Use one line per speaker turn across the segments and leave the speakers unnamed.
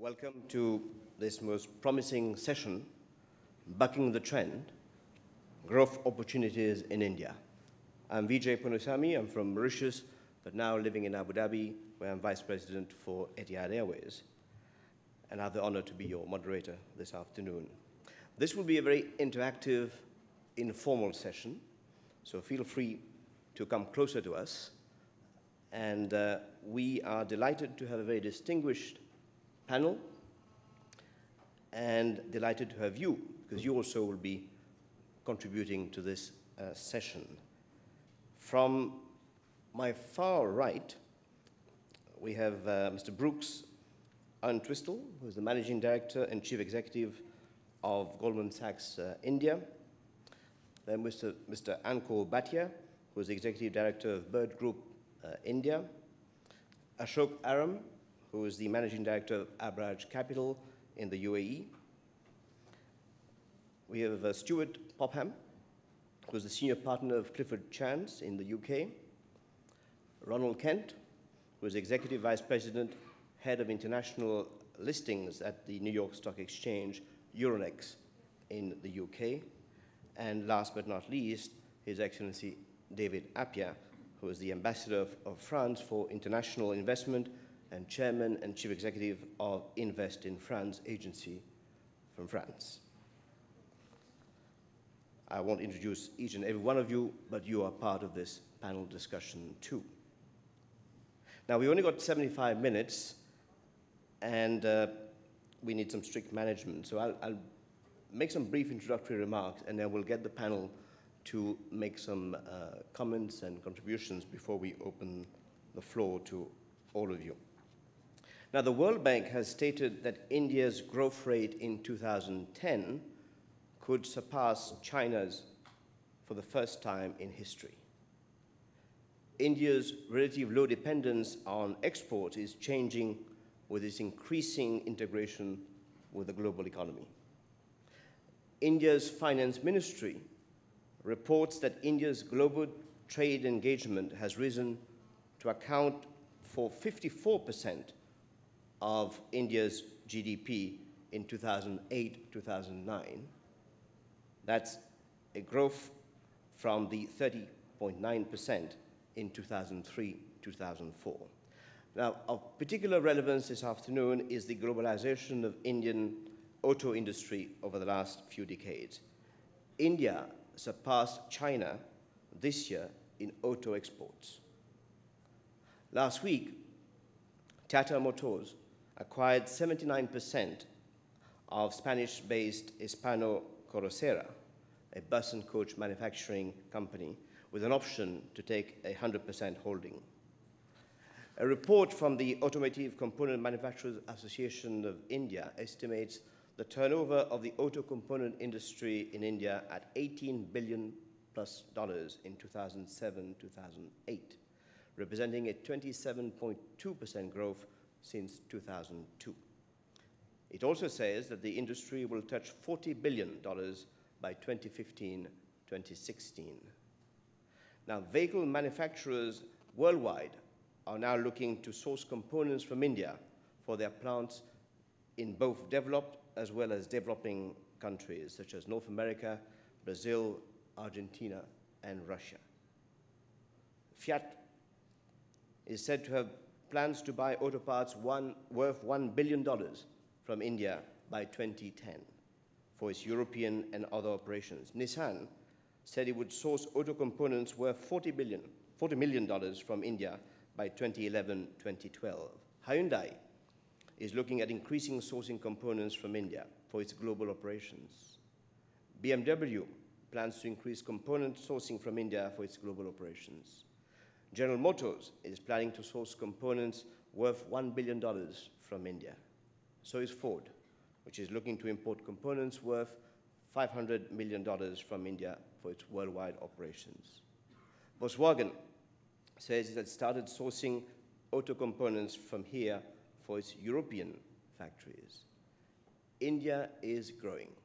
Welcome to this most promising session, Bucking the Trend, Growth Opportunities in India. I'm Vijay Punusamy. I'm from Mauritius, but now living in Abu Dhabi, where I'm Vice President for Etihad Airways, and I have the honor to be your moderator this afternoon. This will be a very interactive, informal session, so feel free to come closer to us. And we are delighted to have a very distinguished panel, and delighted to have you, because you also will be contributing to this session. From my far right, we have Mr. Brooks Entwistle, who is the Managing Director and Chief Executive of Goldman Sachs India. Then Mr. Ankur Bhatia, who is the Executive Director of Bird Group India. Ashok Aram, who is the Managing Director of Abraaj Capital in the UAE. We have Stuart Popham, who is the Senior Partner of Clifford Chance in the UK. Ronald Kent, who is Executive Vice President, Head of International Listings at the New York Stock Exchange, Euronext in the UK. And last but not least, His Excellency David Appia, who is the Ambassador of France for International Investment and Chairman and Chief Executive of Invest in France agency from France. I won't introduce each and every one of you, but you are part of this panel discussion too. Now, we only got 75 minutes, and we need some strict management. So I'll make some brief introductory remarks, and then we'll get the panel to make some comments and contributions before we open the floor to all of you. Now, the World Bank has stated that India's growth rate in 2010 could surpass China's for the first time in history. India's relative low dependence on export is changing with its increasing integration with the global economy. India's Finance Ministry reports that India's global trade engagement has risen to account for 54% of India's GDP in 2008-2009. That's a growth from the 30.9% in 2003-2004. Now, of particular relevance this afternoon is the globalization of Indian auto industry over the last few decades. India surpassed China this year in auto exports. Last week, Tata Motors acquired 79% of Spanish-based Hispano Carrocera, a bus and coach manufacturing company, with an option to take a 100% holding. A report from the Automotive Component Manufacturers Association of India estimates the turnover of the auto component industry in India at $18 billion+ in 2007-2008, representing a 27.2% growth since 2002. It also says that the industry will touch $40 billion by 2015-2016. Now, vehicle manufacturers worldwide are now looking to source components from India for their plants in both developed as well as developing countries, such as North America, Brazil, Argentina, and Russia. Fiat is said to have plans to buy auto parts worth $1 billion from India by 2010 for its European and other operations. Nissan said it would source auto components worth $40 million from India by 2011-2012. Hyundai is looking at increasing sourcing components from India for its global operations. BMW plans to increase component sourcing from India for its global operations. General Motors is planning to source components worth $1 billion from India. So is Ford, which is looking to import components worth $500 million from India for its worldwide operations. Volkswagen says it had started sourcing auto components from here for its European factories. India is growing.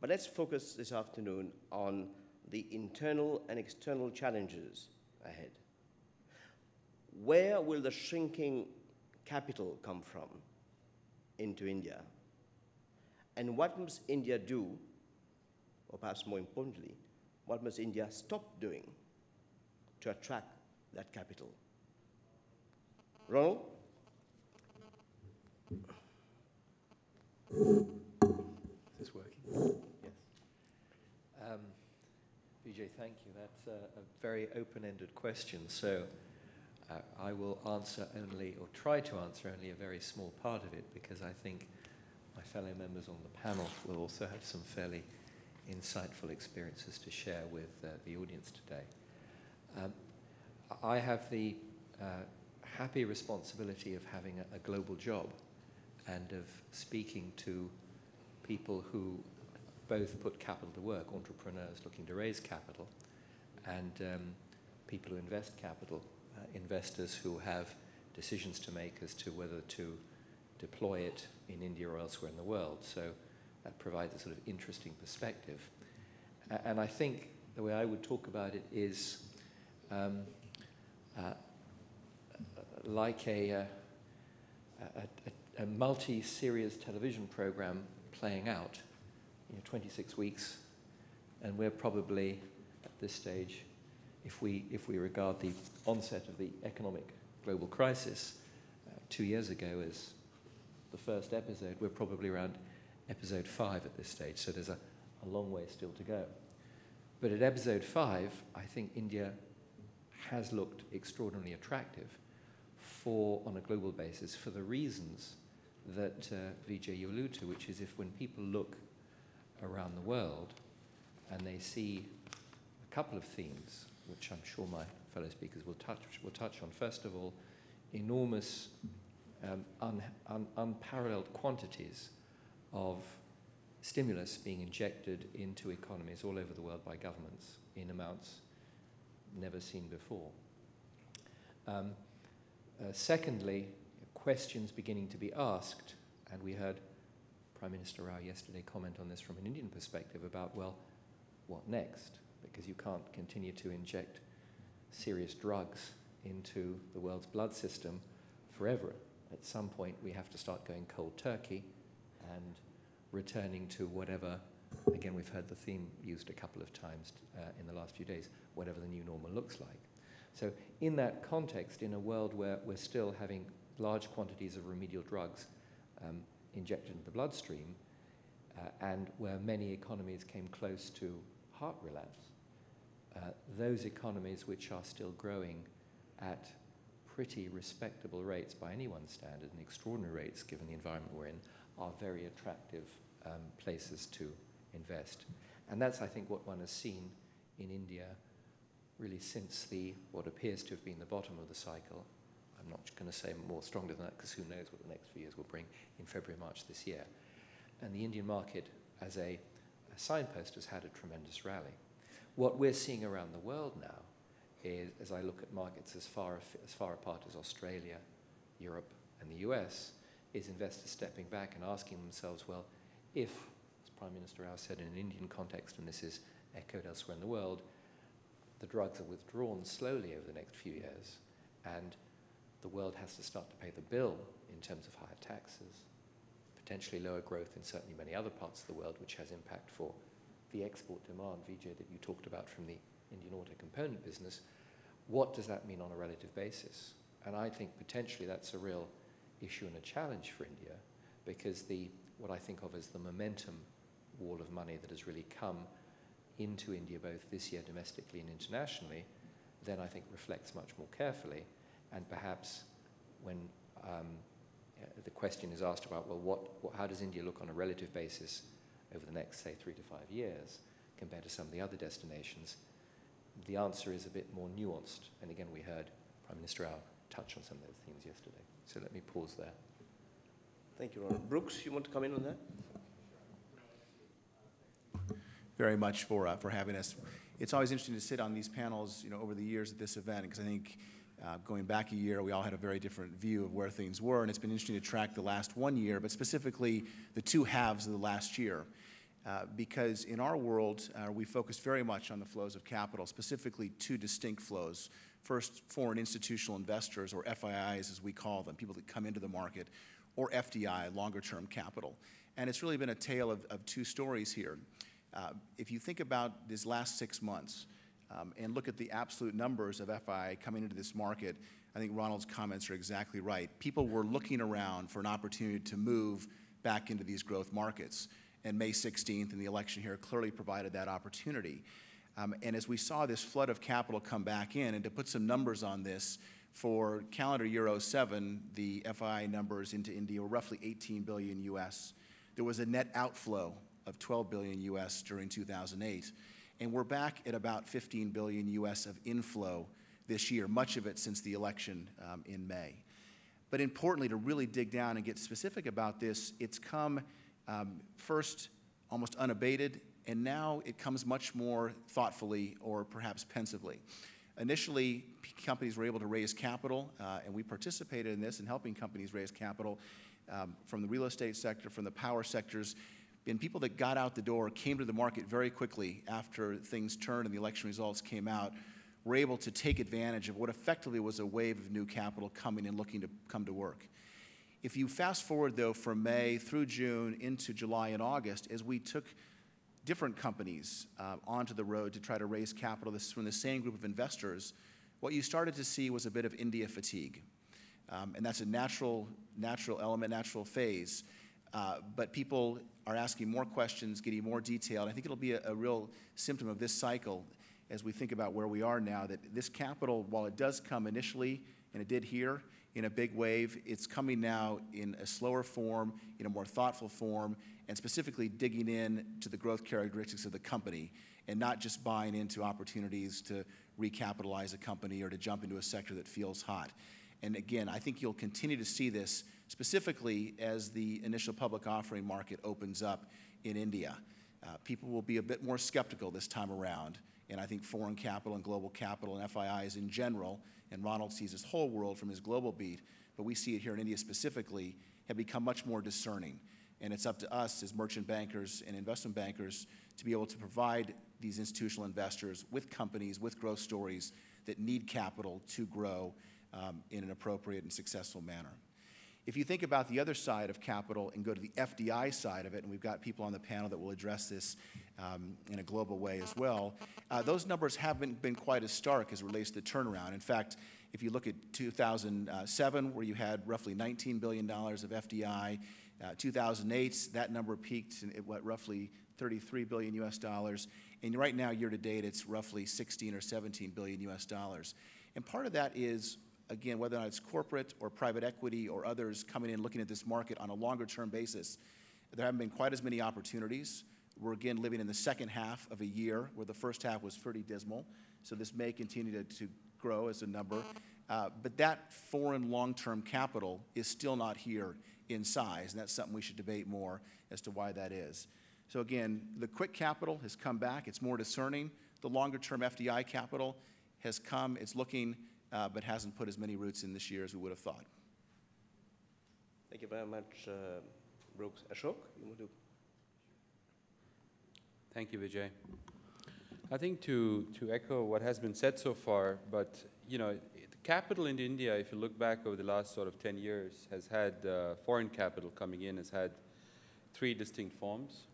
But let's focus this afternoon on the internal and external challenges ahead. Where will the shrinking capital come from into India? And what must India do, or perhaps more importantly, what must India stop doing to attract that capital? Ronald?
Is this working? Yes. Vijay, thank you. That's a very open-ended question. So I will answer only, or try to answer only a very small part of it, because I think my fellow members on the panel will also have some fairly insightful experiences to share with the audience today. I have the happy responsibility of having a global job and of speaking to people who both put capital to work, entrepreneurs looking to raise capital, and people who invest capital, investors who have decisions to make as to whether to deploy it in India or elsewhere in the world. So that provides a sort of interesting perspective. And I think the way I would talk about it is like a multi-series television program playing out, 26 weeks, and we're probably at this stage, if we regard the onset of the economic global crisis 2 years ago as the first episode, we're probably around episode 5 at this stage, so there's a long way still to go. But at episode 5, I think India has looked extraordinarily attractive on a global basis, for the reasons that Vijay, you allude to, which is if when people look around the world and they see a couple of themes, which I'm sure my fellow speakers will touch on. First of all, enormous, unparalleled quantities of stimulus being injected into economies all over the world by governments in amounts never seen before. Secondly, questions beginning to be asked, and we heard Prime Minister Rao yesterday comment on this from an Indian perspective about, well, what next? Because you can't continue to inject serious drugs into the world's blood system forever. At some point, we have to start going cold turkey and returning to whatever, again, we've heard the theme used a couple of times in the last few days, whatever the new normal looks like. So in that context, in a world where we're still having large quantities of remedial drugs injected into the bloodstream, and where many economies came close to heart relapse, those economies which are still growing at pretty respectable rates by anyone's standard, and extraordinary rates given the environment we're in, are very attractive places to invest. And that's, I think, what one has seen in India really since what appears to have been the bottom of the cycle. I'm not going to say more strongly than that, because who knows what the next few years will bring in February, March this year. And the Indian market, as a signpost, has had a tremendous rally. What we're seeing around the world now is, as I look at markets as far apart as Australia, Europe, and the US, is investors stepping back and asking themselves, well, if, as Prime Minister Rao said in an Indian context, and this is echoed elsewhere in the world, the drugs are withdrawn slowly over the next few years, and the world has to start to pay the bill in terms of higher taxes, potentially lower growth in certainly many other parts of the world, which has impact for the export demand, Vijay, that you talked about from the Indian auto component business. What does that mean on a relative basis? And I think potentially that's a real issue and a challenge for India, because what I think of as the momentum wall of money that has really come into India both this year domestically and internationally, then I think reflects much more carefully. And perhaps when the question is asked about, well, how does India look on a relative basis over the next, say, 3 to 5 years compared to some of the other destinations, the answer is a bit more nuanced. And again, we heard Prime Minister Rao touch on some of those themes yesterday. So let me pause there.
Thank you, Ronald. Brooks, you want to come in on that?
Very much for having us. It's always interesting to sit on these panels, over the years at this event, because I think going back a year, we all had a very different view of where things were, and it's been interesting to track the last 1 year, but specifically the two halves of the last year. Because in our world, we focused very much on the flows of capital, specifically two distinct flows. First, foreign institutional investors, or FIIs as we call them, people that come into the market, or FDI, longer-term capital. And it's really been a tale of two stories here. If you think about these last 6 months and look at the absolute numbers of FI coming into this market, I think Ronald's comments are exactly right. People were looking around for an opportunity to move back into these growth markets. And May 16th and the election here clearly provided that opportunity. And as we saw this flood of capital come back in, and to put some numbers on this, for calendar year 07, the FI numbers into India were roughly 18 billion US. There was a net outflow of 12 billion US during 2008. And we're back at about 15 billion US of inflow this year, much of it since the election in May. But importantly, to really dig down and get specific about this, it's come first almost unabated, and now it comes much more thoughtfully or perhaps pensively. Initially, companies were able to raise capital, and we participated in this in helping companies raise capital from the real estate sector, from the power sectors, and people that got out the door came to the market very quickly after things turned and the election results came out, were able to take advantage of what effectively was a wave of new capital coming and looking to come to work. If you fast forward, though, from May through June into July and August, as we took different companies onto the road to try to raise capital from the same group of investors, what you started to see was a bit of India fatigue. And that's a natural element, natural phase. But people are asking more questions, getting more detailed. I think it'll be a real symptom of this cycle as we think about where we are now, that this capital, while it does come initially, and it did here, in a big wave, it's coming now in a slower form, in a more thoughtful form, and specifically digging in to the growth characteristics of the company, and not just buying into opportunities to recapitalize a company or to jump into a sector that feels hot. And again, I think you'll continue to see this specifically as the initial public offering market opens up in India. People will be a bit more skeptical this time around, and I think foreign capital and global capital and FIIs in general, and Ronald sees this whole world from his global beat, but we see it here in India specifically, have become much more discerning. And it's up to us as merchant bankers and investment bankers to be able to provide these institutional investors with companies, with growth stories that need capital to grow in an appropriate and successful manner. If you think about the other side of capital and go to the FDI side of it, and we've got people on the panel that will address this in a global way as well, those numbers haven't been quite as stark as it relates to the turnaround. In fact, if you look at 2007, where you had roughly $19 billion of FDI, 2008, that number peaked at roughly 33 billion US dollars, and right now, year to date, it's roughly 16 or 17 billion US dollars. And part of that is, again, whether or not it's corporate or private equity or others coming in looking at this market on a longer-term basis, there haven't been quite as many opportunities. We're, again, living in the second half of a year where the first half was pretty dismal, so this may continue to grow as a number. But that foreign long-term capital is still not here in size, and that's something we should debate more as to why that is. So again, the quick capital has come back. It's more discerning. The longer-term FDI capital has come. It's looking, but hasn't put as many roots in this year as we would have thought.
Thank you very much, Brooks. Ashok, you want to?
Thank you, Vijay. I think to echo what has been said so far, but you know, the capital in India, if you look back over the last sort of 10 years, has had foreign capital coming in, has had three distinct forms.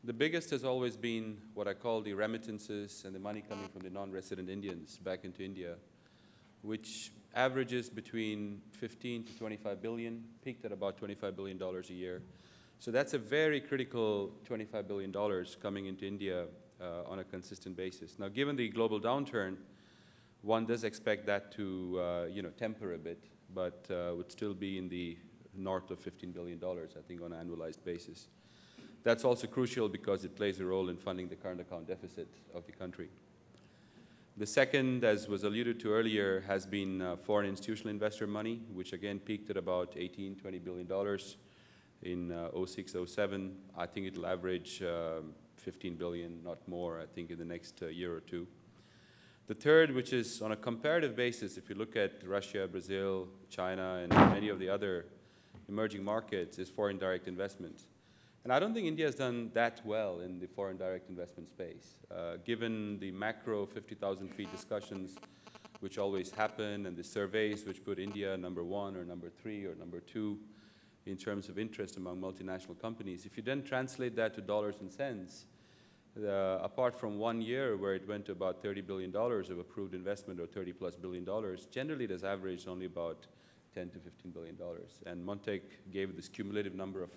The biggest has always been what I call the remittances and the money coming from the non-resident Indians back into India, which averages between 15 to 25 billion, peaked at about $25 billion a year. So that's a very critical $25 billion coming into India on a consistent basis. Now, given the global downturn, one does expect that to temper a bit, but would still be in the north of $15 billion, I think, on an annualized basis. That's also crucial because it plays a role in funding the current account deficit of the country. The second, as was alluded to earlier, has been foreign institutional investor money, which again peaked at about $18, $20 billion in 06, 07. I think it'll average 15 billion, not more, I think, in the next year or two. The third, which is on a comparative basis, if you look at Russia, Brazil, China, and many of the other emerging markets, is foreign direct investment. And I don't think India has done that well in the foreign direct investment space. Given the macro 50,000 feet discussions which always happen and the surveys which put India number 1 or number 3 or number 2, in terms of interest among multinational companies. If you then translate that to dollars and cents, apart from 1 year where it went to about $30 billion of approved investment, or $30+ billion, generally it has averaged only about $10 to $15 billion. And Montek gave this cumulative number of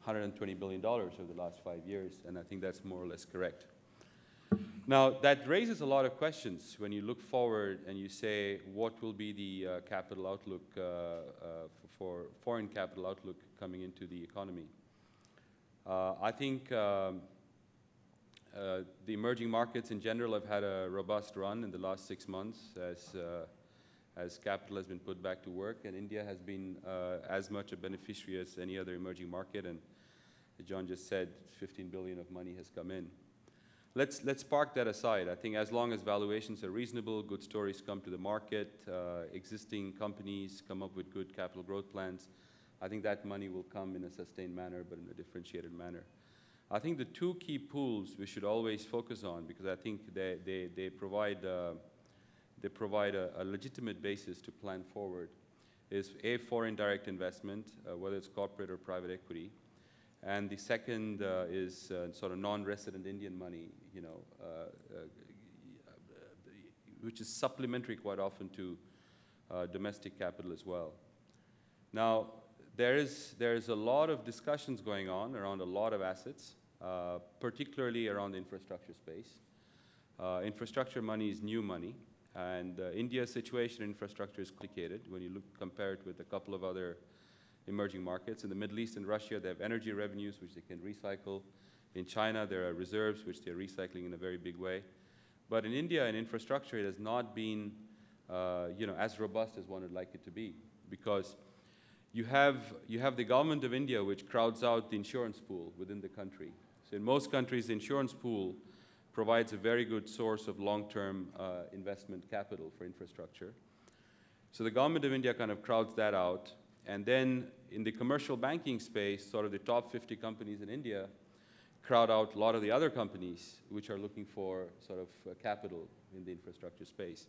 $120 billion over the last 5 years, and I think that's more or less correct. Now, that raises a lot of questions when you look forward and you say, what will be the capital outlook for foreign capital outlook coming into the economy? I think the emerging markets in general have had a robust run in the last 6 months as capital has been put back to work, and India has been as much a beneficiary as any other emerging market, and as John just said, 15 billion of money has come in. Let's park that aside. I think as long as valuations are reasonable, good stories come to the market, existing companies come up with good capital growth plans, I think that money will come in a sustained manner, but in a differentiated manner. I think the two key pools we should always focus on, because I think they provide a legitimate basis to plan forward, is A, foreign direct investment, whether it's corporate or private equity. And the second is sort of non-resident Indian money, you know, which is supplementary quite often to domestic capital as well. Now, there is a lot of discussions going on around a lot of assets, particularly around the infrastructure space. Infrastructure money is new money, and India's situation in infrastructure is complicated when you compare it with a couple of other emerging markets. In the Middle East and Russia, they have energy revenues, which they can recycle. In China, there are reserves, which they're recycling in a very big way. But in India, in infrastructure, it has not been you know, as robust as one would like it to be, because you have the government of India, which crowds out the insurance pool within the country. So in most countries, the insurance pool provides a very good source of long-term investment capital for infrastructure. So the government of India kind of crowds that out. And then in the commercial banking space, sort of the top 50 companies in India crowd out a lot of the other companies which are looking for sort of capital in the infrastructure space.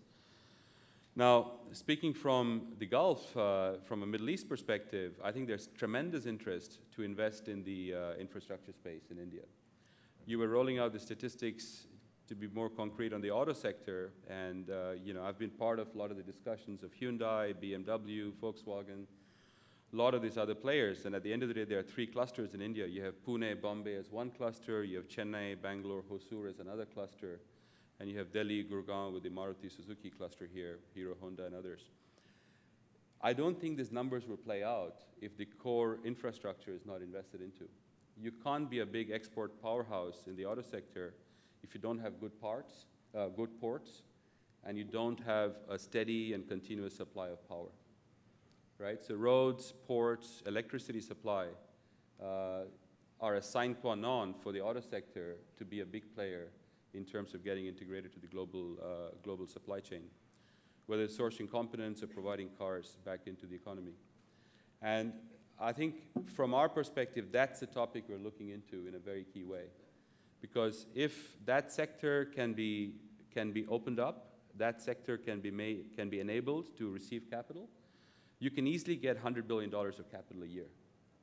Now, speaking from the Gulf, from a Middle East perspective, I think there's tremendous interest to invest in the infrastructure space in India. You were rolling out the statistics to be more concrete on the auto sector, and you know, I've been part of a lot of the discussions of Hyundai, BMW, Volkswagen, a lot of these other players, and at the end of the day, there are 3 clusters in India. You have Pune, Bombay as one cluster, you have Chennai, Bangalore, Hosur as another cluster, and you have Delhi, Gurgaon with the Maruti Suzuki cluster here, Hero, Honda, and others. I don't think these numbers will play out if the core infrastructure is not invested into. You can't be a big export powerhouse in the auto sector if you don't have good parts, good ports, and you don't have a steady and continuous supply of power. Right? So roads, ports, electricity supply are a sine qua non for the auto sector to be a big player in terms of getting integrated to the global supply chain, whether it's sourcing components or providing cars back into the economy. And I think from our perspective, that's a topic we're looking into in a very key way. Because if that sector can be opened up, that sector can be enabled to receive capital, you can easily get $100 billion of capital a year.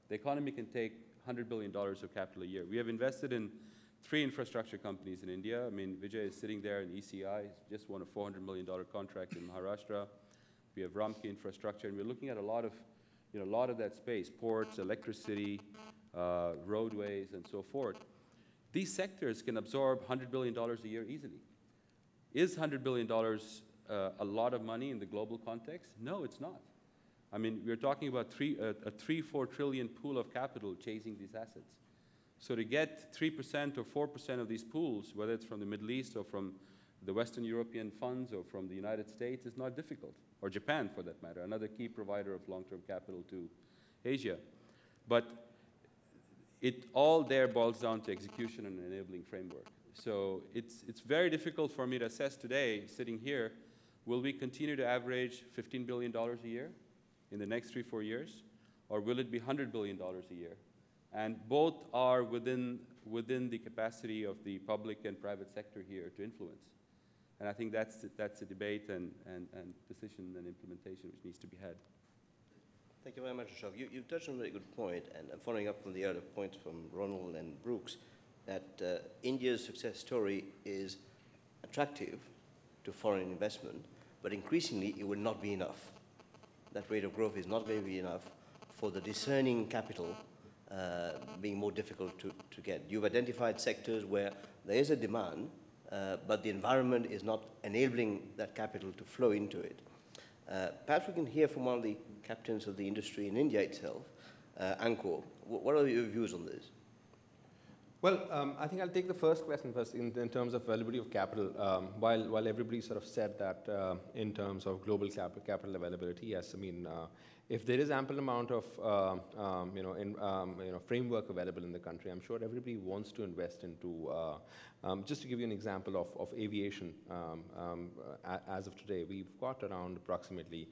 The economy can take $100 billion of capital a year. We have invested in 3 infrastructure companies in India. I mean, Vijay is sitting there in ECI, he's just won a $400 million contract in Maharashtra. We have Ramki Infrastructure, and we're looking at a lot of that space, ports, electricity, roadways, and so forth. These sectors can absorb $100 billion a year easily. Is $100 billion a lot of money in the global context? No, it's not. I mean, we're talking about a 3-4 trillion pool of capital chasing these assets. So to get 3% or 4% of these pools, whether it's from the Middle East or from the Western European funds or from the United States, is not difficult, or Japan for that matter, another key provider of long-term capital to Asia. But it all there boils down to execution and enabling framework. So it's very difficult for me to assess today, sitting here, will we continue to average $15 billion a year in the next 3-4 years, or will it be $100 billion a year? And both are within the capacity of the public and private sector here to influence. And I think that's a debate and decision and implementation which needs to be had.
Thank you very much, Ashok. You touched on a very good point, and following up from the earlier points from Ronald and Brooks, that India's success story is attractive to foreign investment, but increasingly it will not be enough. That rate of growth is not going to be enough for the discerning capital being more difficult to get. You've identified sectors where there is a demand, but the environment is not enabling that capital to flow into it. Perhaps we can hear from one of the captains of the industry in India itself, Ankur. What are your views on this?
Well, I think I'll take the first question first in terms of availability of capital. While everybody sort of said that in terms of global capital availability, yes, I mean, if there is ample amount of framework available in the country, I'm sure everybody wants to invest into. Just to give you an example of aviation, as of today, we've got around approximately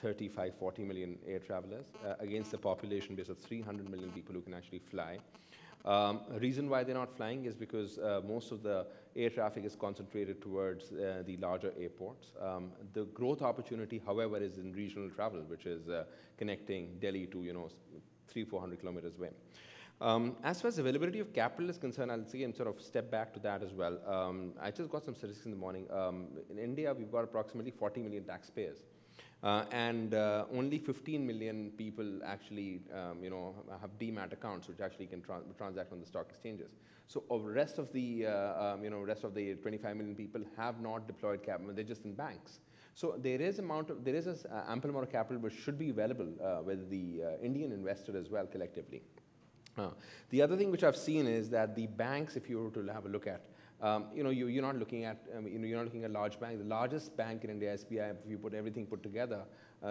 40 million air travelers against a population base of 300 million people who can actually fly. Reason why they're not flying is because most of the air traffic is concentrated towards the larger airports. The growth opportunity, however, is in regional travel, which is connecting Delhi to 300-400 kilometers away. As far as availability of capital is concerned, I'll see and sort of step back to that as well. I just got some statistics in the morning. In India, we've got approximately 40 million taxpayers. And only 15 million people actually, have demat accounts, which actually can transact on the stock exchanges. So, the rest of the 25 million people have not deployed capital; they're just in banks. So, there is an ample amount of capital which should be available with the Indian investor as well, collectively. The other thing which I've seen is that the banks, if you were to have a look at, you're not looking at, you're not looking at large banks. The largest bank in India, SBI, if you put everything put together,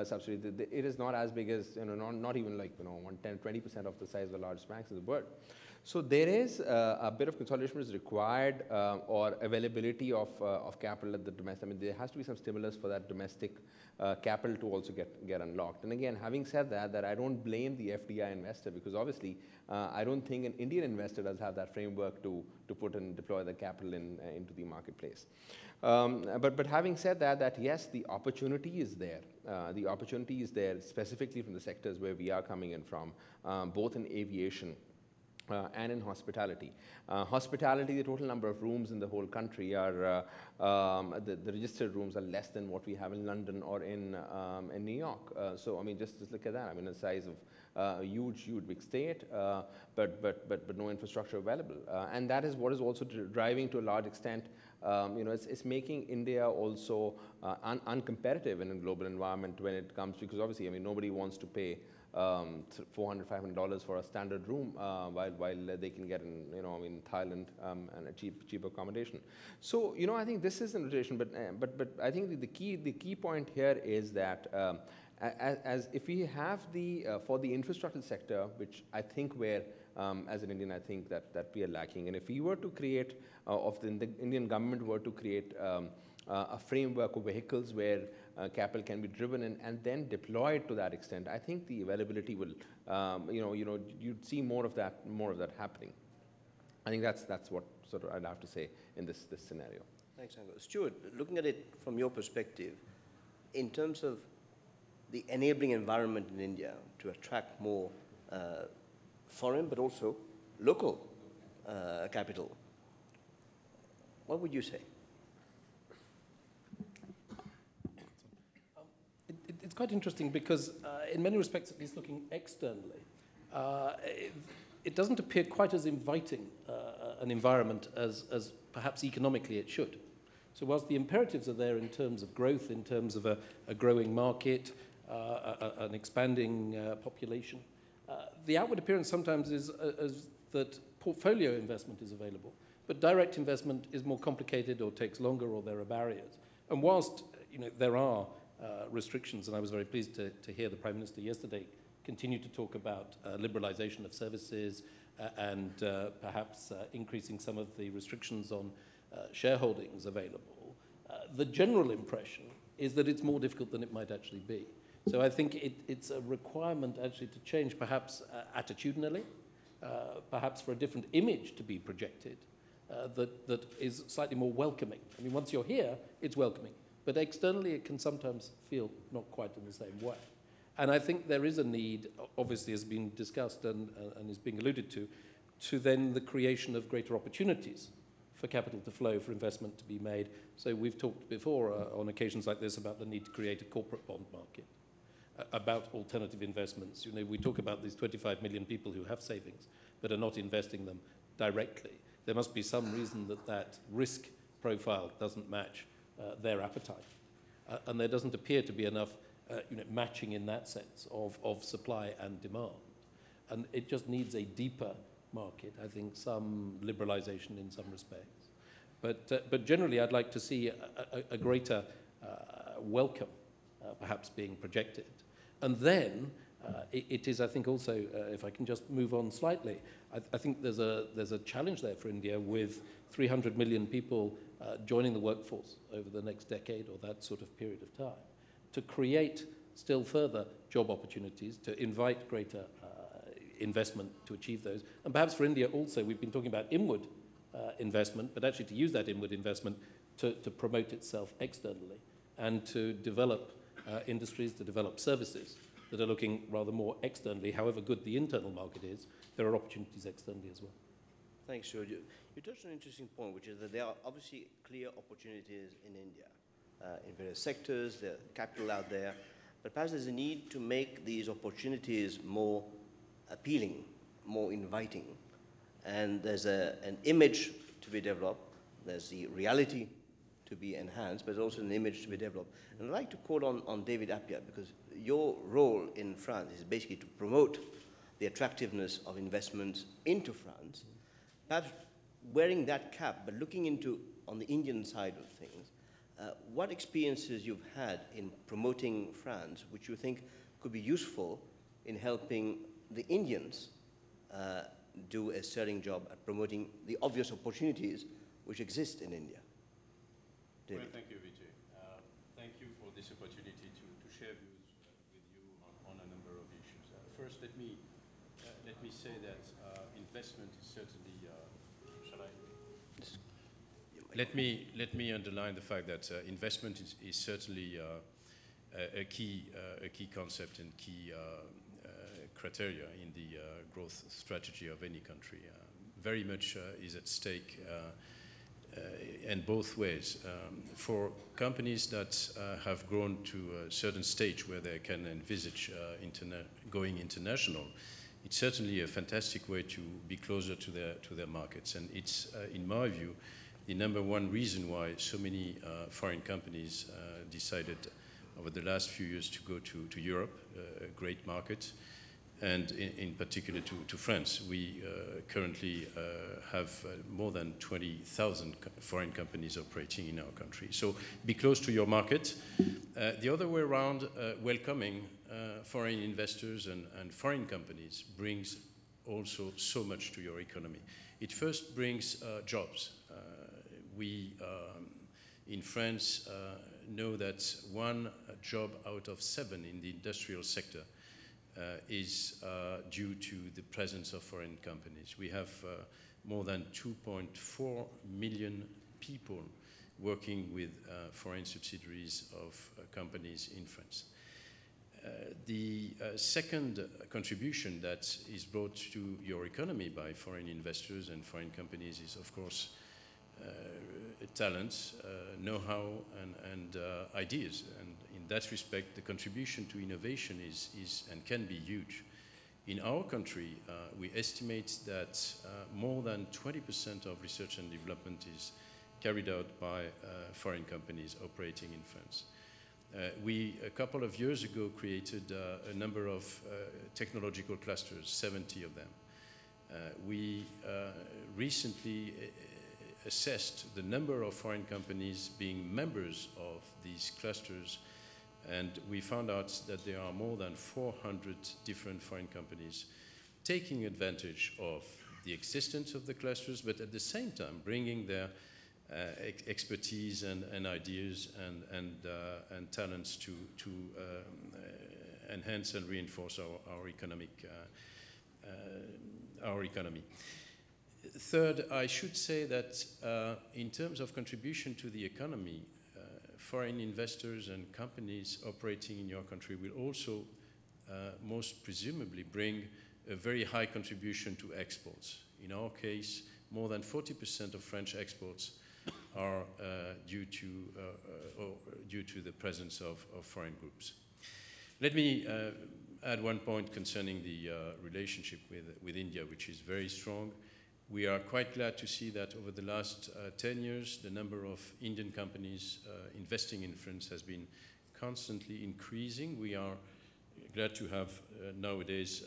subsidiary, it is not as big as, not even like, 20% of the size of the largest banks in the world. So there is a bit of consolidation is required, or availability of capital at the domestic. I mean, there has to be some stimulus for that domestic capital to also get unlocked. And again, having said that I don't blame the FDI investor, because obviously I don't think an Indian investor does have that framework to put and deploy the capital into the marketplace. But having said that yes, the opportunity is there. The opportunity is there specifically from the sectors where we are coming in from, both in aviation and in hospitality. Hospitality, the total number of rooms in the whole country are, the registered rooms are less than what we have in London or in New York. So, I mean, just look at that. I mean, the size of a huge big state, but no infrastructure available. And that is what is also driving to a large extent, it's making India also uncompetitive in a global environment when it comes, because obviously, I mean, nobody wants to pay $400, $500 for a standard room, while they can get in, in Thailand and a cheaper accommodation. So, I think this is in relation, but I think the key point here is that as if we have for the infrastructure sector, which I think where as an Indian, I think that we are lacking, and if we were to create, the Indian government were to create a framework of vehicles where capital can be driven and then deployed to that extent, I think the availability will, you'd see more of that happening. I think that's what sort of I'd have to say in this scenario.
Thanks, Ankur. Stuart, looking at it from your perspective, in terms of the enabling environment in India to attract more foreign but also local capital, what would you say?
It's quite interesting because in many respects, at least looking externally, it doesn't appear quite as inviting an environment as perhaps economically it should. So whilst the imperatives are there in terms of growth, in terms of a growing market, an expanding population, the outward appearance sometimes is that portfolio investment is available, but direct investment is more complicated or takes longer, or there are barriers. And whilst there are restrictions, and I was very pleased to hear the Prime Minister yesterday continue to talk about liberalization of services and perhaps increasing some of the restrictions on shareholdings available. The general impression is that it's more difficult than it might actually be. So I think it's a requirement actually to change perhaps attitudinally, perhaps for a different image to be projected that is slightly more welcoming. I mean, once you're here, it's welcoming. But externally, it can sometimes feel not quite in the same way. And I think there is a need, obviously has been discussed and is being alluded to then the creation of greater opportunities for capital to flow, for investment to be made. So we've talked before on occasions like this about the need to create a corporate bond market, about alternative investments. You know, we talk about these 25 million people who have savings but are not investing them directly. There must be some reason that that risk profile doesn't match their appetite. And there doesn't appear to be enough matching in that sense of supply and demand. And it just needs a deeper market, I think, some liberalization in some respects. But generally, I'd like to see a greater welcome, perhaps being projected. And then it is, I think, also, if I can just move on slightly, I think there's a challenge there for India with 300 million people joining the workforce over the next decade or that sort of period of time, to create still further job opportunities, to invite greater investment to achieve those. And perhaps for India also, we've been talking about inward investment, but actually to use that inward investment to promote itself externally and to develop industries, to develop services that are looking rather more externally. However good the internal market is, there are opportunities externally as well.
Thanks, George. You touched on an interesting point, which is that there are obviously clear opportunities in India in various sectors, there's capital out there, but perhaps there's a need to make these opportunities more appealing, more inviting. And there's an image to be developed, there's the reality to be enhanced, but also an image to be developed. And I'd like to quote on David Appia, because your role in France is basically to promote the attractiveness of investments into France. Perhaps wearing that cap, but looking into, on the Indian side of things, what experiences you've had in promoting France, which you think could be useful in helping the Indians do a sterling job at promoting the obvious opportunities which exist in India? David.
Well, thank you, Vijay. Thank you for this opportunity to share views with you on a number of issues. First, let me say that investment is certainly. Let me underline the fact that investment is certainly a key concept and key criteria in the growth strategy of any country. Very much is at stake in both ways. For companies that have grown to a certain stage where they can envisage going international, it's certainly a fantastic way to be closer to their markets. And it's, in my view, the number one reason why so many foreign companies decided over the last few years to go to Europe, a great market, and in particular to France. We currently have more than 20,000 foreign companies operating in our country. So be close to your market. The other way around, welcoming foreign investors and foreign companies brings also so much to your economy. It first brings jobs. We, in France, know that one job out of 7 in the industrial sector is due to the presence of foreign companies. We have more than 2.4 million people working with foreign subsidiaries of companies in France. The second contribution that is brought to your economy by foreign investors and foreign companies is, of course, talent, know-how, and ideas. And in that respect, the contribution to innovation is and can be huge. In our country, we estimate that more than 20% of research and development is carried out by foreign companies operating in France. We, a couple of years ago, created a number of technological clusters, 70 of them. We recently assessed the number of foreign companies being members of these clusters, and we found out that there are more than 400 different foreign companies taking advantage of the existence of the clusters, but at the same time bringing their expertise and ideas and talents to enhance and reinforce our economy. Third, I should say that in terms of contribution to the economy, foreign investors and companies operating in your country will also most presumably bring a very high contribution to exports. In our case, more than 40% of French exports are due to the presence of foreign groups. Let me add one point concerning the relationship with India, which is very strong. We are quite glad to see that over the last 10 years, the number of Indian companies investing in France has been constantly increasing. We are glad to have nowadays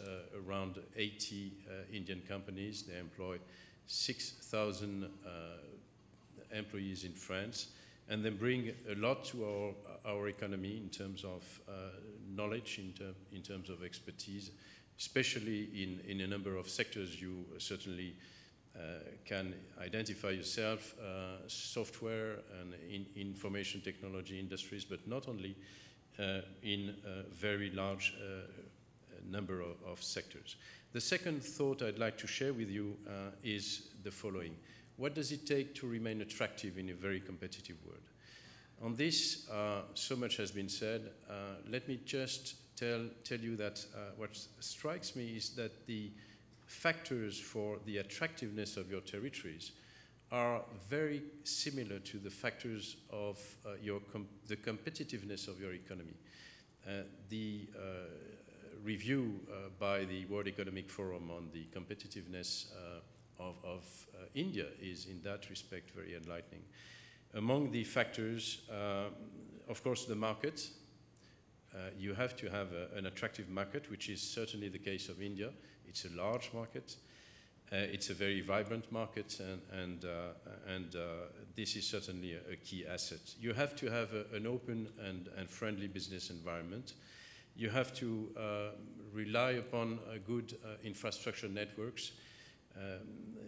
around 80 Indian companies. They employ 6,000 employees in France, and they bring a lot to our economy in terms of knowledge, in terms of expertise, especially in a number of sectors you certainly can identify yourself, software and information technology industries, but not only in a very large number of sectors. The second thought I'd like to share with you is the following. What does it take to remain attractive in a very competitive world? On this, so much has been said. Let me just tell you that what strikes me is that the factors for the attractiveness of your territories are very similar to the factors of the competitiveness of your economy. The review by the World Economic Forum on the competitiveness of India is in that respect very enlightening. Among the factors, of course, the market. You have to have an attractive market, which is certainly the case of India. It's a large market. It's a very vibrant market, and this is certainly a key asset. You have to have an open and friendly business environment. You have to rely upon good infrastructure networks.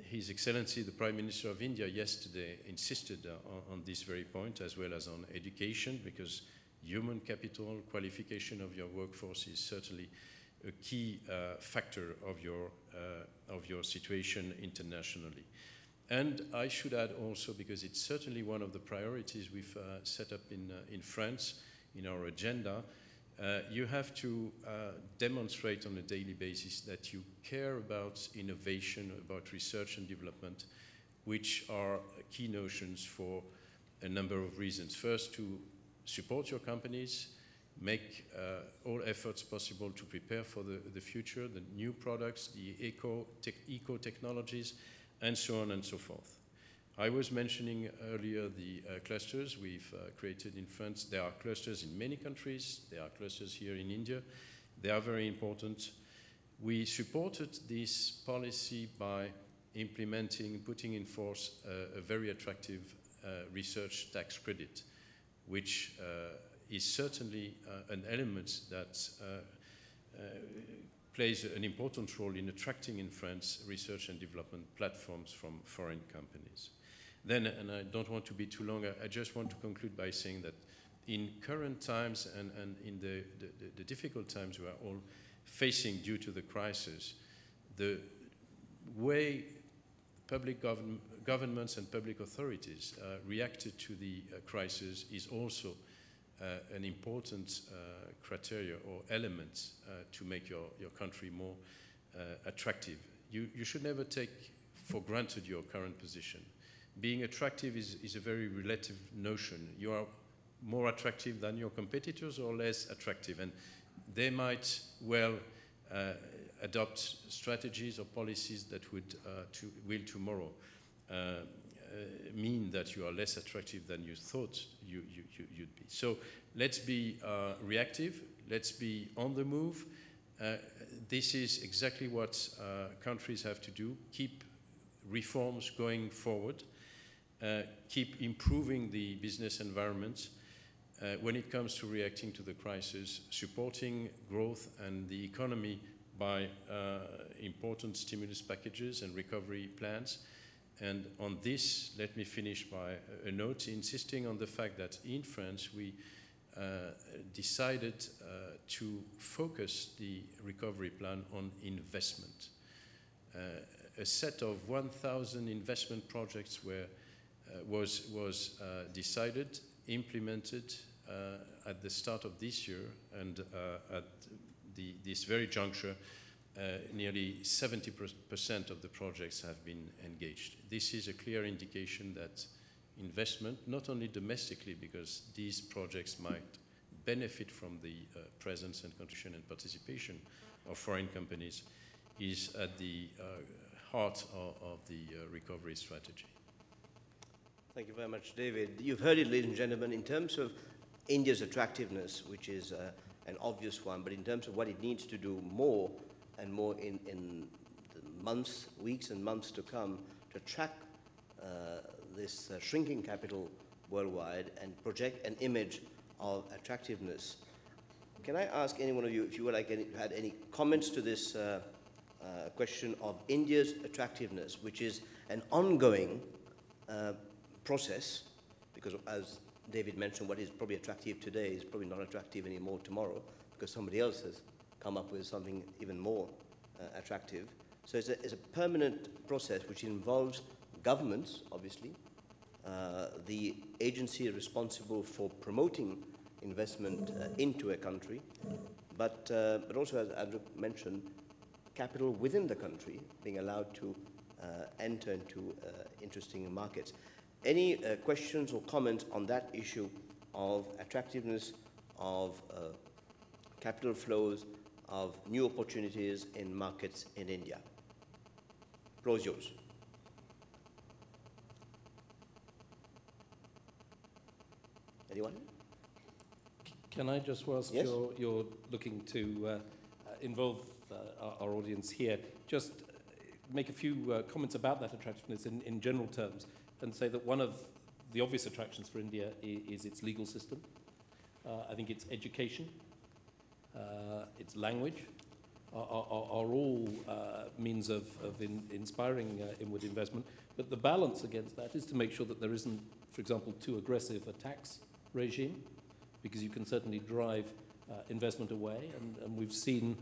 His Excellency, the Prime Minister of India, yesterday insisted on this very point, as well as on education, because human capital, qualification of your workforce is certainly a key factor of your situation internationally. And I should add also, because it's certainly one of the priorities we've set up in France in our agenda, you have to demonstrate on a daily basis that you care about innovation, about research and development, which are key notions for a number of reasons. First, to support your companies, make all efforts possible to prepare for the future, the new products, the eco technologies, and so on and so forth. I was mentioning earlier the clusters we've created in France. There are clusters in many countries. There are clusters here in India. They are very important. We supported this policy by implementing, putting in force a very attractive research tax credit, which is certainly an element that plays an important role in attracting in France research and development platforms from foreign companies. Then, and I don't want to be too long, I just want to conclude by saying that in current times and in the difficult times we are all facing due to the crisis, the way public governments and public authorities reacted to the crisis is also an important criteria or element to make your country more attractive. You should never take for granted your current position. Being attractive is a very relative notion. You are more attractive than your competitors or less attractive, and they might well adopt strategies or policies that will tomorrow mean that you are less attractive than you thought you'd be. So let's be reactive, let's be on the move. This is exactly what countries have to do. Keep reforms going forward. Keep improving the business environment when it comes to reacting to the crisis, supporting growth and the economy by important stimulus packages and recovery plans. And on this, let me finish by a note insisting on the fact that in France we decided to focus the recovery plan on investment. A set of 1,000 investment projects was decided, implemented at the start of this year, and at this very juncture, nearly 70% of the projects have been engaged. This is a clear indication that investment, not only domestically, because these projects might benefit from the presence and contribution and participation of foreign companies, is at the heart of the recovery strategy.
Thank you very much, David. You've heard it, ladies and gentlemen, in terms of India's attractiveness, which is an obvious one, but in terms of what it needs to do more and more in the months, weeks and months to come to attract this shrinking capital worldwide and project an image of attractiveness. Can I ask any one of you if you had any comments to this question of India's attractiveness, which is an ongoing process, because as David mentioned, what is probably attractive today is probably not attractive anymore tomorrow, because somebody else has come up with something even more attractive. So it's a permanent process which involves governments, obviously, the agency responsible for promoting investment into a country, but also, as Andrew mentioned, capital within the country being allowed to enter into interesting markets. Any questions or comments on that issue of attractiveness, of capital flows, of new opportunities in markets in India? Floor is yours. Anyone?
Can I just, whilst
Yes?
you're looking to involve our audience here, just make a few comments about that attractiveness in general terms, and say that one of the obvious attractions for India is its legal system. I think its education, its language are all means of inspiring inward investment. But the balance against that is to make sure that there isn't, for example, too aggressive a tax regime, because you can certainly drive investment away. And we've seen,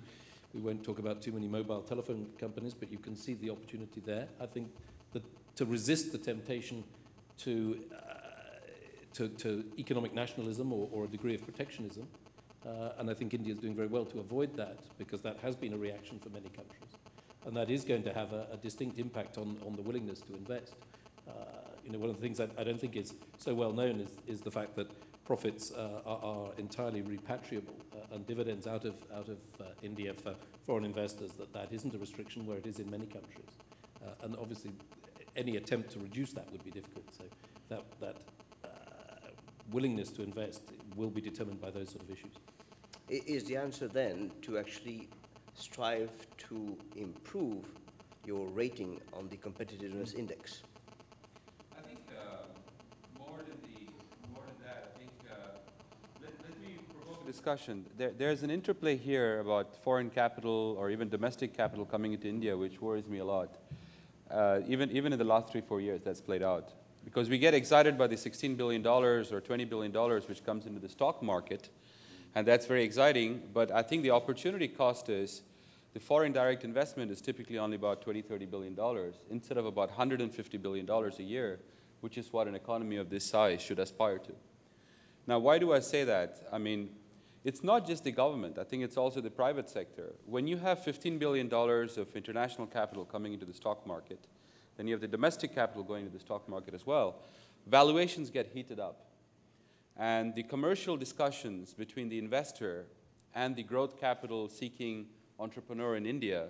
we won't talk about too many mobile telephone companies, but you can see the opportunity there. I think that to resist the temptation to economic nationalism or a degree of protectionism, and I think India is doing very well to avoid that, because that has been a reaction for many countries. And that is going to have a distinct impact on the willingness to invest. One of the things I don't think is so well known is the fact that profits are entirely repatriable, and dividends out of India for foreign investors, that isn't a restriction where it is in many countries. And obviously, any attempt to reduce that would be difficult. So that willingness to invest will be determined by those sort of issues.
Is the answer then to actually strive to improve your rating on the competitiveness index?
I think more than that, I think let me provoke a discussion. There's an interplay here about foreign capital or even domestic capital coming into India, which worries me a lot. Even in the last 3-4 years, that's played out. Because we get excited by the $16 billion or $20 billion which comes into the stock market, and that's very exciting, but I think the opportunity cost is the foreign direct investment is typically only about $20–30 billion instead of about $150 billion a year, which is what an economy of this size should aspire to. Now, why do I say that? I mean, it's not just the government. I think it's also the private sector. When you have $15 billion of international capital coming into the stock market, then you have the domestic capital going into the stock market as well, valuations get heated up. And the commercial discussions between the investor and the growth capital seeking entrepreneur in India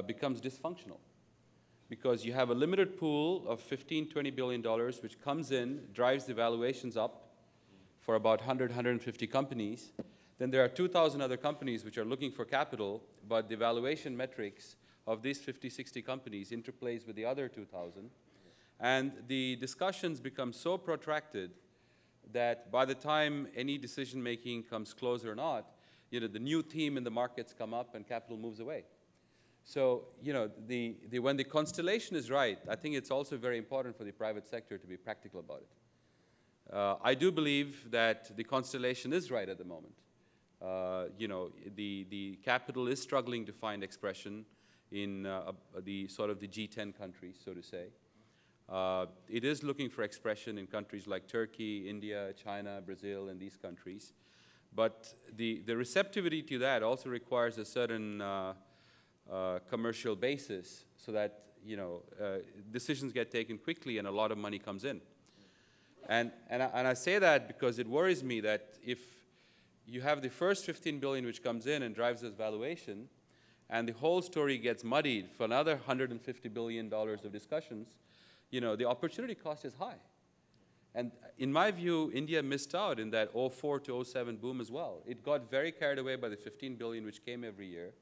becomes dysfunctional, because you have a limited pool of $15–20 billion which comes in, drives the valuations up for about 100–150 companies. Then there are 2,000 other companies which are looking for capital, but the valuation metrics of these 50–60 companies interplays with the other 2,000. And the discussions become so protracted that by the time any decision-making comes close or not, the new theme in the markets come up and capital moves away. So, when the constellation is right, I think it's also very important for the private sector to be practical about it. I do believe that the constellation is right at the moment. The capital is struggling to find expression in the sort of the G10 countries, so to say. It is looking for expression in countries like Turkey, India, China, Brazil, and these countries. But the receptivity to that also requires a certain commercial basis so that, you know, decisions get taken quickly and a lot of money comes in. And I say that because it worries me that if you have the first 15 billion which comes in and drives this valuation, and the whole story gets muddied for another $150 billion of discussions, you know, the opportunity cost is high. And in my view, India missed out in that 04 to 07 boom as well. It got very carried away by the 15 billion which came every year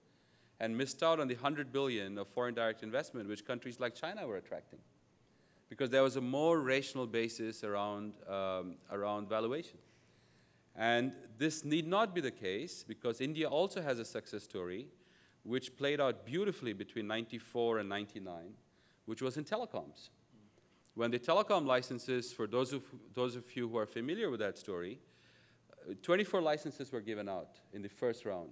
and missed out on the 100 billion of foreign direct investment which countries like China were attracting, because there was a more rational basis around valuation. And this need not be the case, because India also has a success story which played out beautifully between 94 and 99, which was in telecoms. When the telecom licenses, for those of you who are familiar with that story, 24 licenses were given out in the first round.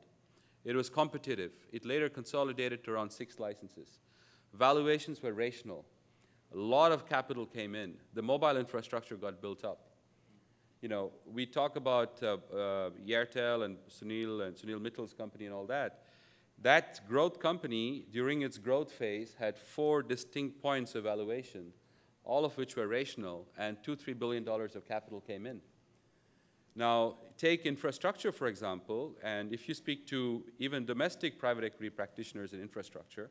It was competitive. It later consolidated to around 6 licenses. Valuations were rational. A lot of capital came in. The mobile infrastructure got built up. You know, we talk about Airtel and Sunil Mittal's company and all that. That growth company, during its growth phase, had 4 distinct points of valuation, all of which were rational, and $2–3 billion of capital came in. Now, take infrastructure, for example, and if you speak to even domestic private equity practitioners in infrastructure,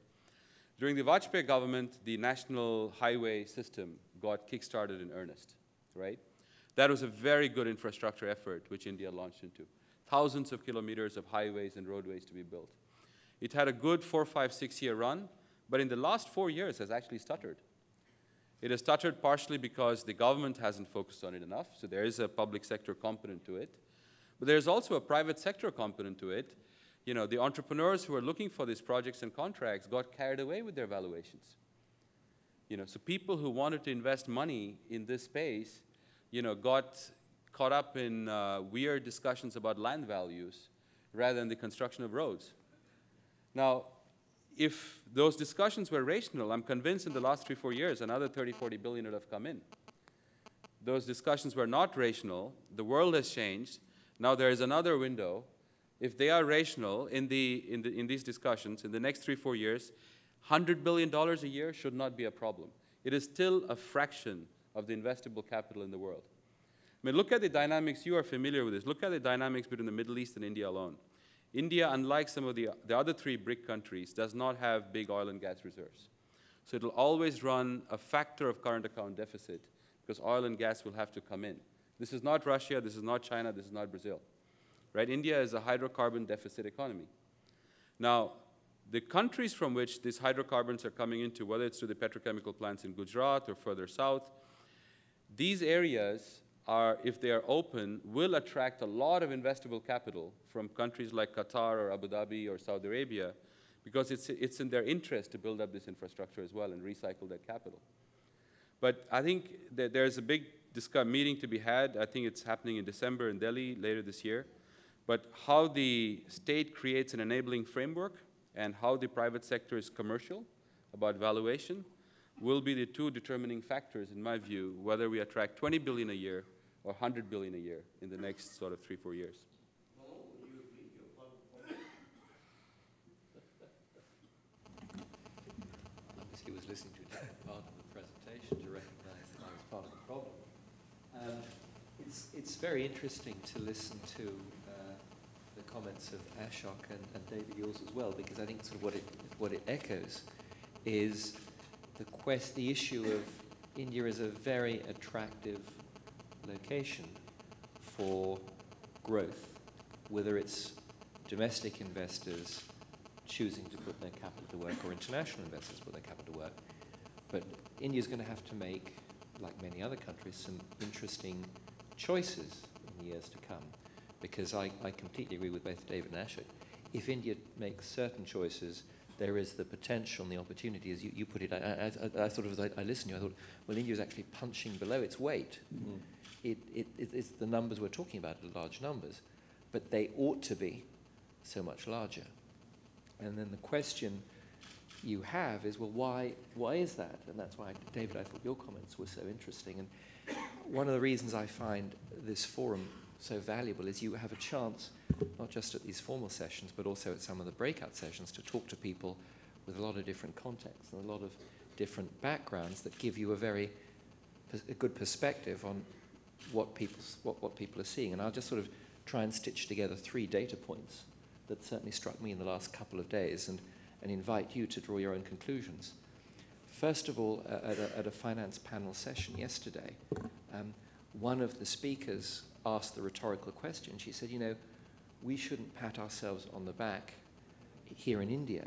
during the Vajpayee government, the national highway system got kickstarted in earnest, right? That was a very good infrastructure effort which India launched into. Thousands of kilometers of highways and roadways to be built. It had a good 4, 5, 6-year run, but in the last 4 years has actually stuttered. It has stuttered partially because the government hasn't focused on it enough, so there is a public sector component to it. But there's also a private sector component to it. You know, the entrepreneurs who are looking for these projects and contracts got carried away with their valuations. You know, so people who wanted to invest money in this space, you know, got caught up in weird discussions about land values rather than the construction of roads. Now, if those discussions were rational, I'm convinced in the last 3–4 years, another 30–40 billion would have come in. Those discussions were not rational. The world has changed. Now there is another window. If they are rational in these discussions, in the next 3–4 years, $100 billion a year should not be a problem. It is still a fraction of the investable capital in the world. I mean, look at the dynamics. You are familiar with this. Look at the dynamics between the Middle East and India alone. India, unlike some of the other 3 BRIC countries, does not have big oil and gas reserves. So it will always run a factor of current account deficit because oil and gas will have to come in. This is not Russia, this is not China, this is not Brazil. Right? India is a hydrocarbon deficit economy. Now, the countries from which these hydrocarbons are coming into, whether it's to the petrochemical plants in Gujarat or further south, these areas are, if they are open, will attract a lot of investable capital from countries like Qatar or Abu Dhabi or Saudi Arabia, because it's in their interest to build up this infrastructure as well and recycle that capital. But I think that there's a big meeting to be had. I think it's happening in December in Delhi later this year. But how the state creates an enabling framework and how the private sector is commercial about valuation will be the 2 determining factors, in my view, whether we attract 20 billion a year or 100 billion a year in the next sort of 3–4 years.
Obviously was listening to a different part of the presentation to recognize that I was part of the problem. It's very interesting to listen to the comments of Ashok and David, yours as well, because I think sort of what it echoes is the issue of India is a very attractive location for growth, whether it's domestic investors choosing to put their capital to work or international investors put their capital to work. But India's going to have to make, like many other countries, some interesting choices in the years to come, because I completely agree with both David and Ashok. If India makes certain choices, there is the potential and the opportunity, as you put it. I thought of, as I listened to you, I thought, well, India is actually punching below its weight. Mm. It's the numbers we're talking about are large numbers, but they ought to be so much larger. And then the question you have is, well, why is that? And that's why, David, I thought your comments were so interesting. And one of the reasons I find this forum so valuable is you have a chance, not just at these formal sessions, but also at some of the breakout sessions, to talk to people with a lot of different contexts and a lot of different backgrounds that give you a good perspective on what people are seeing. And I'll just sort of try and stitch together 3 data points that certainly struck me in the last couple of days and invite you to draw your own conclusions. First of all, at a finance panel session yesterday, one of the speakers asked the rhetorical question. She said, you know, we shouldn't pat ourselves on the back here in India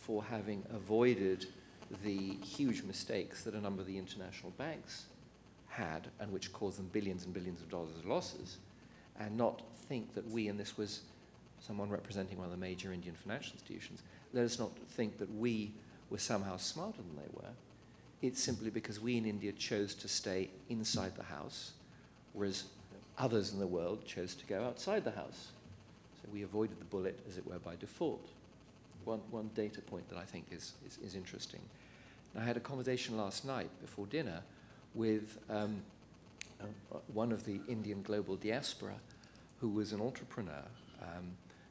for having avoided the huge mistakes that a number of the international banks had and which caused them billions and billions of dollars of losses, and not think that we, and this was someone representing one of the major Indian financial institutions, let us not think that we were somehow smarter than they were. It's simply because we in India chose to stay inside the house, whereas others in the world chose to go outside the house. So we avoided the bullet, as it were, by default. One data point that I think is interesting. And I had a conversation last night before dinner with one of the Indian global diaspora who was an entrepreneur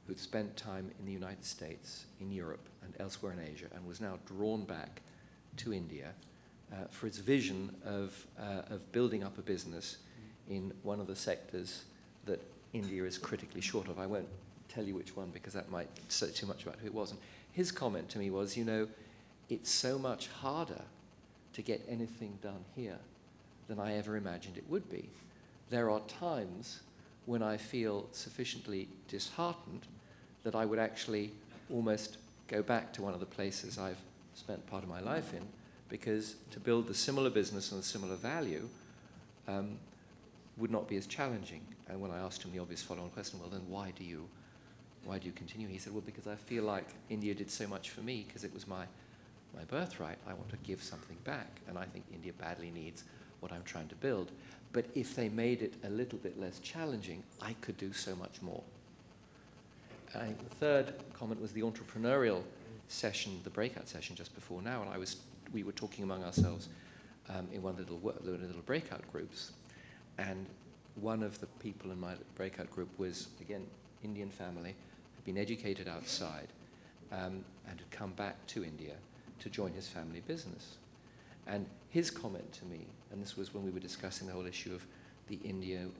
who'd spent time in the United States, in Europe, and elsewhere in Asia, and was now drawn back to India for its vision of building up a business in one of the sectors that India is critically short of. I won't tell you which one because that might say too much about who it was. And his comment to me was, you know, it's so much harder to get anything done here than I ever imagined it would be. There are times when I feel sufficiently disheartened that I would actually almost go back to one of the places I've spent part of my life in, because to build a similar business and a similar value would not be as challenging. And when I asked him the obvious follow-on question, well, then why do you continue? He said, well, because I feel like India did so much for me because it was my birthright. I want to give something back, and I think India badly needs what I'm trying to build. But if they made it a little bit less challenging, I could do so much more. And I think the third comment was the entrepreneurial session, the breakout session just before now, and we were talking among ourselves in one of the little breakout groups, and one of the people in my breakout group was, again, Indian family, had been educated outside, and had come back to India to join his family business. And his comment to me, and this was when we were discussing the whole issue of the Indian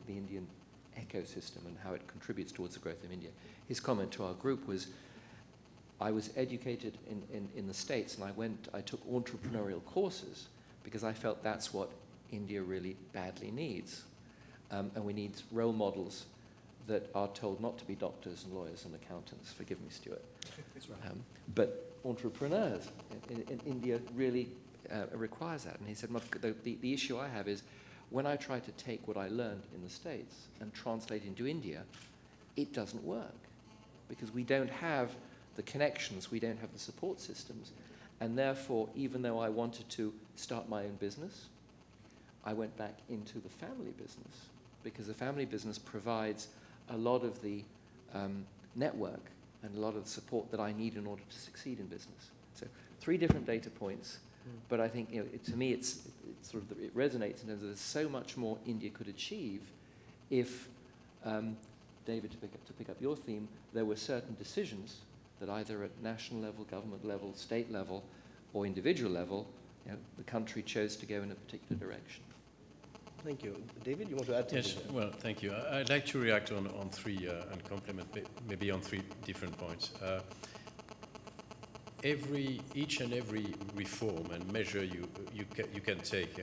ecosystem and how it contributes towards the growth of India, his comment to our group was, I was educated in the States, and I took entrepreneurial courses because I felt that's what India really badly needs. And we need role models that are told not to be doctors and lawyers and accountants. Forgive me, Stuart. That's right. But entrepreneurs in India really requires that. And he said, the issue I have is when I try to take what I learned in the States and translate it into India, it doesn't work because we don't have the connections, we don't have the support systems, and therefore, even though I wanted to start my own business, I went back into the family business because the family business provides a lot of the network and a lot of the support that I need in order to succeed in business. So 3 different data points, but I think, you know, to me it resonates in terms of there's so much more India could achieve if, David, to pick up your theme, there were certain decisions that either at national level, government level, state level, or individual level, you know, the country chose to go in a particular direction.
Thank you. David, you want to add something?
Yes, well, thank you. I'd like to react on 3 and complement maybe on 3 different points. Each and every reform and measure you can take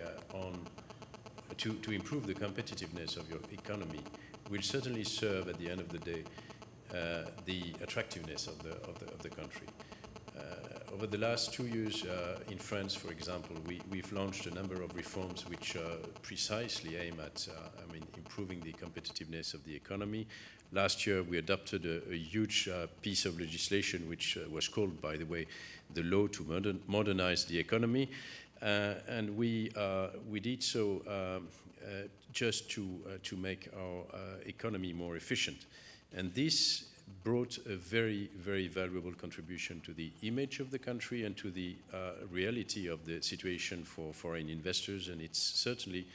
to improve the competitiveness of your economy will certainly serve at the end of the day the attractiveness of the country. Over the last 2 years in France, for example, we've launched a number of reforms which precisely aim at improving the competitiveness of the economy. Last year, we adopted a huge piece of legislation which was called, by the way, the Law to Modernize the Economy. And we did so just to make our economy more efficient. And this brought a very, very valuable contribution to the image of the country and to the reality of the situation for foreign investors, and it's certainly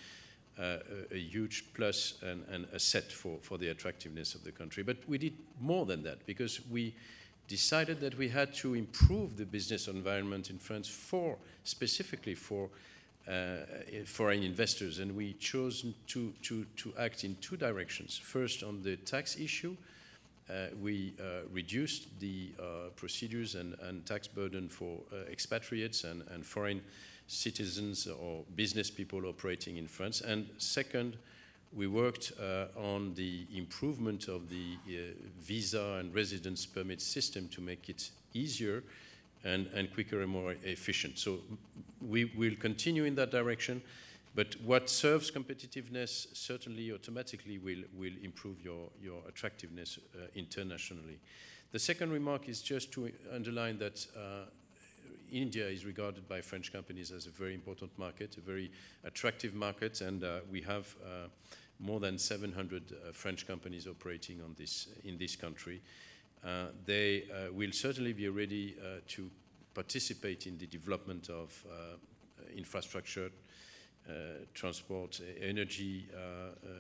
a huge plus and a set for the attractiveness of the country. But we did more than that, because we decided that we had to improve the business environment in France specifically for foreign investors, and we chose to act in two directions. First, on the tax issue, we reduced the procedures and tax burden for expatriates and foreign citizens or business people operating in France. And second, we worked on the improvement of the visa and residence permit system to make it easier and quicker and more efficient. So we will continue in that direction, but what serves competitiveness certainly automatically will improve your attractiveness internationally. The second remark is just to underline that India is regarded by French companies as a very important market, a very attractive market, and we have more than 700 French companies operating in this country. They will certainly be ready to participate in the development of infrastructure, transport, energy,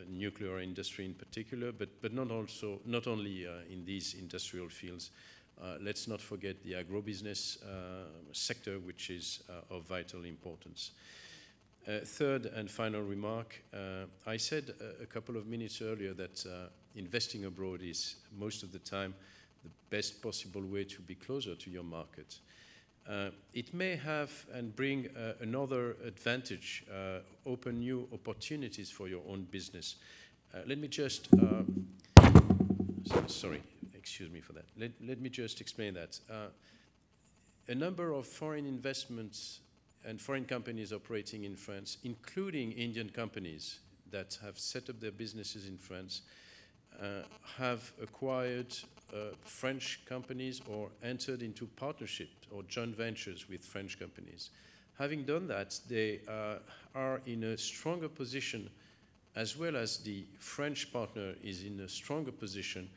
nuclear industry in particular, but not only in these industrial fields. Let's not forget the agribusiness sector, which is of vital importance. Third and final remark, I said a couple of minutes earlier that investing abroad is most of the time the best possible way to be closer to your market. It may have and bring another advantage, open new opportunities for your own business. Let me just, sorry, excuse me for that. Let me just explain that. A number of foreign investments and foreign companies operating in France, including Indian companies that have set up their businesses in France, have acquired French companies or entered into partnership or joint ventures with French companies. Having done that, they are in a stronger position, as well as the French partner is in a stronger position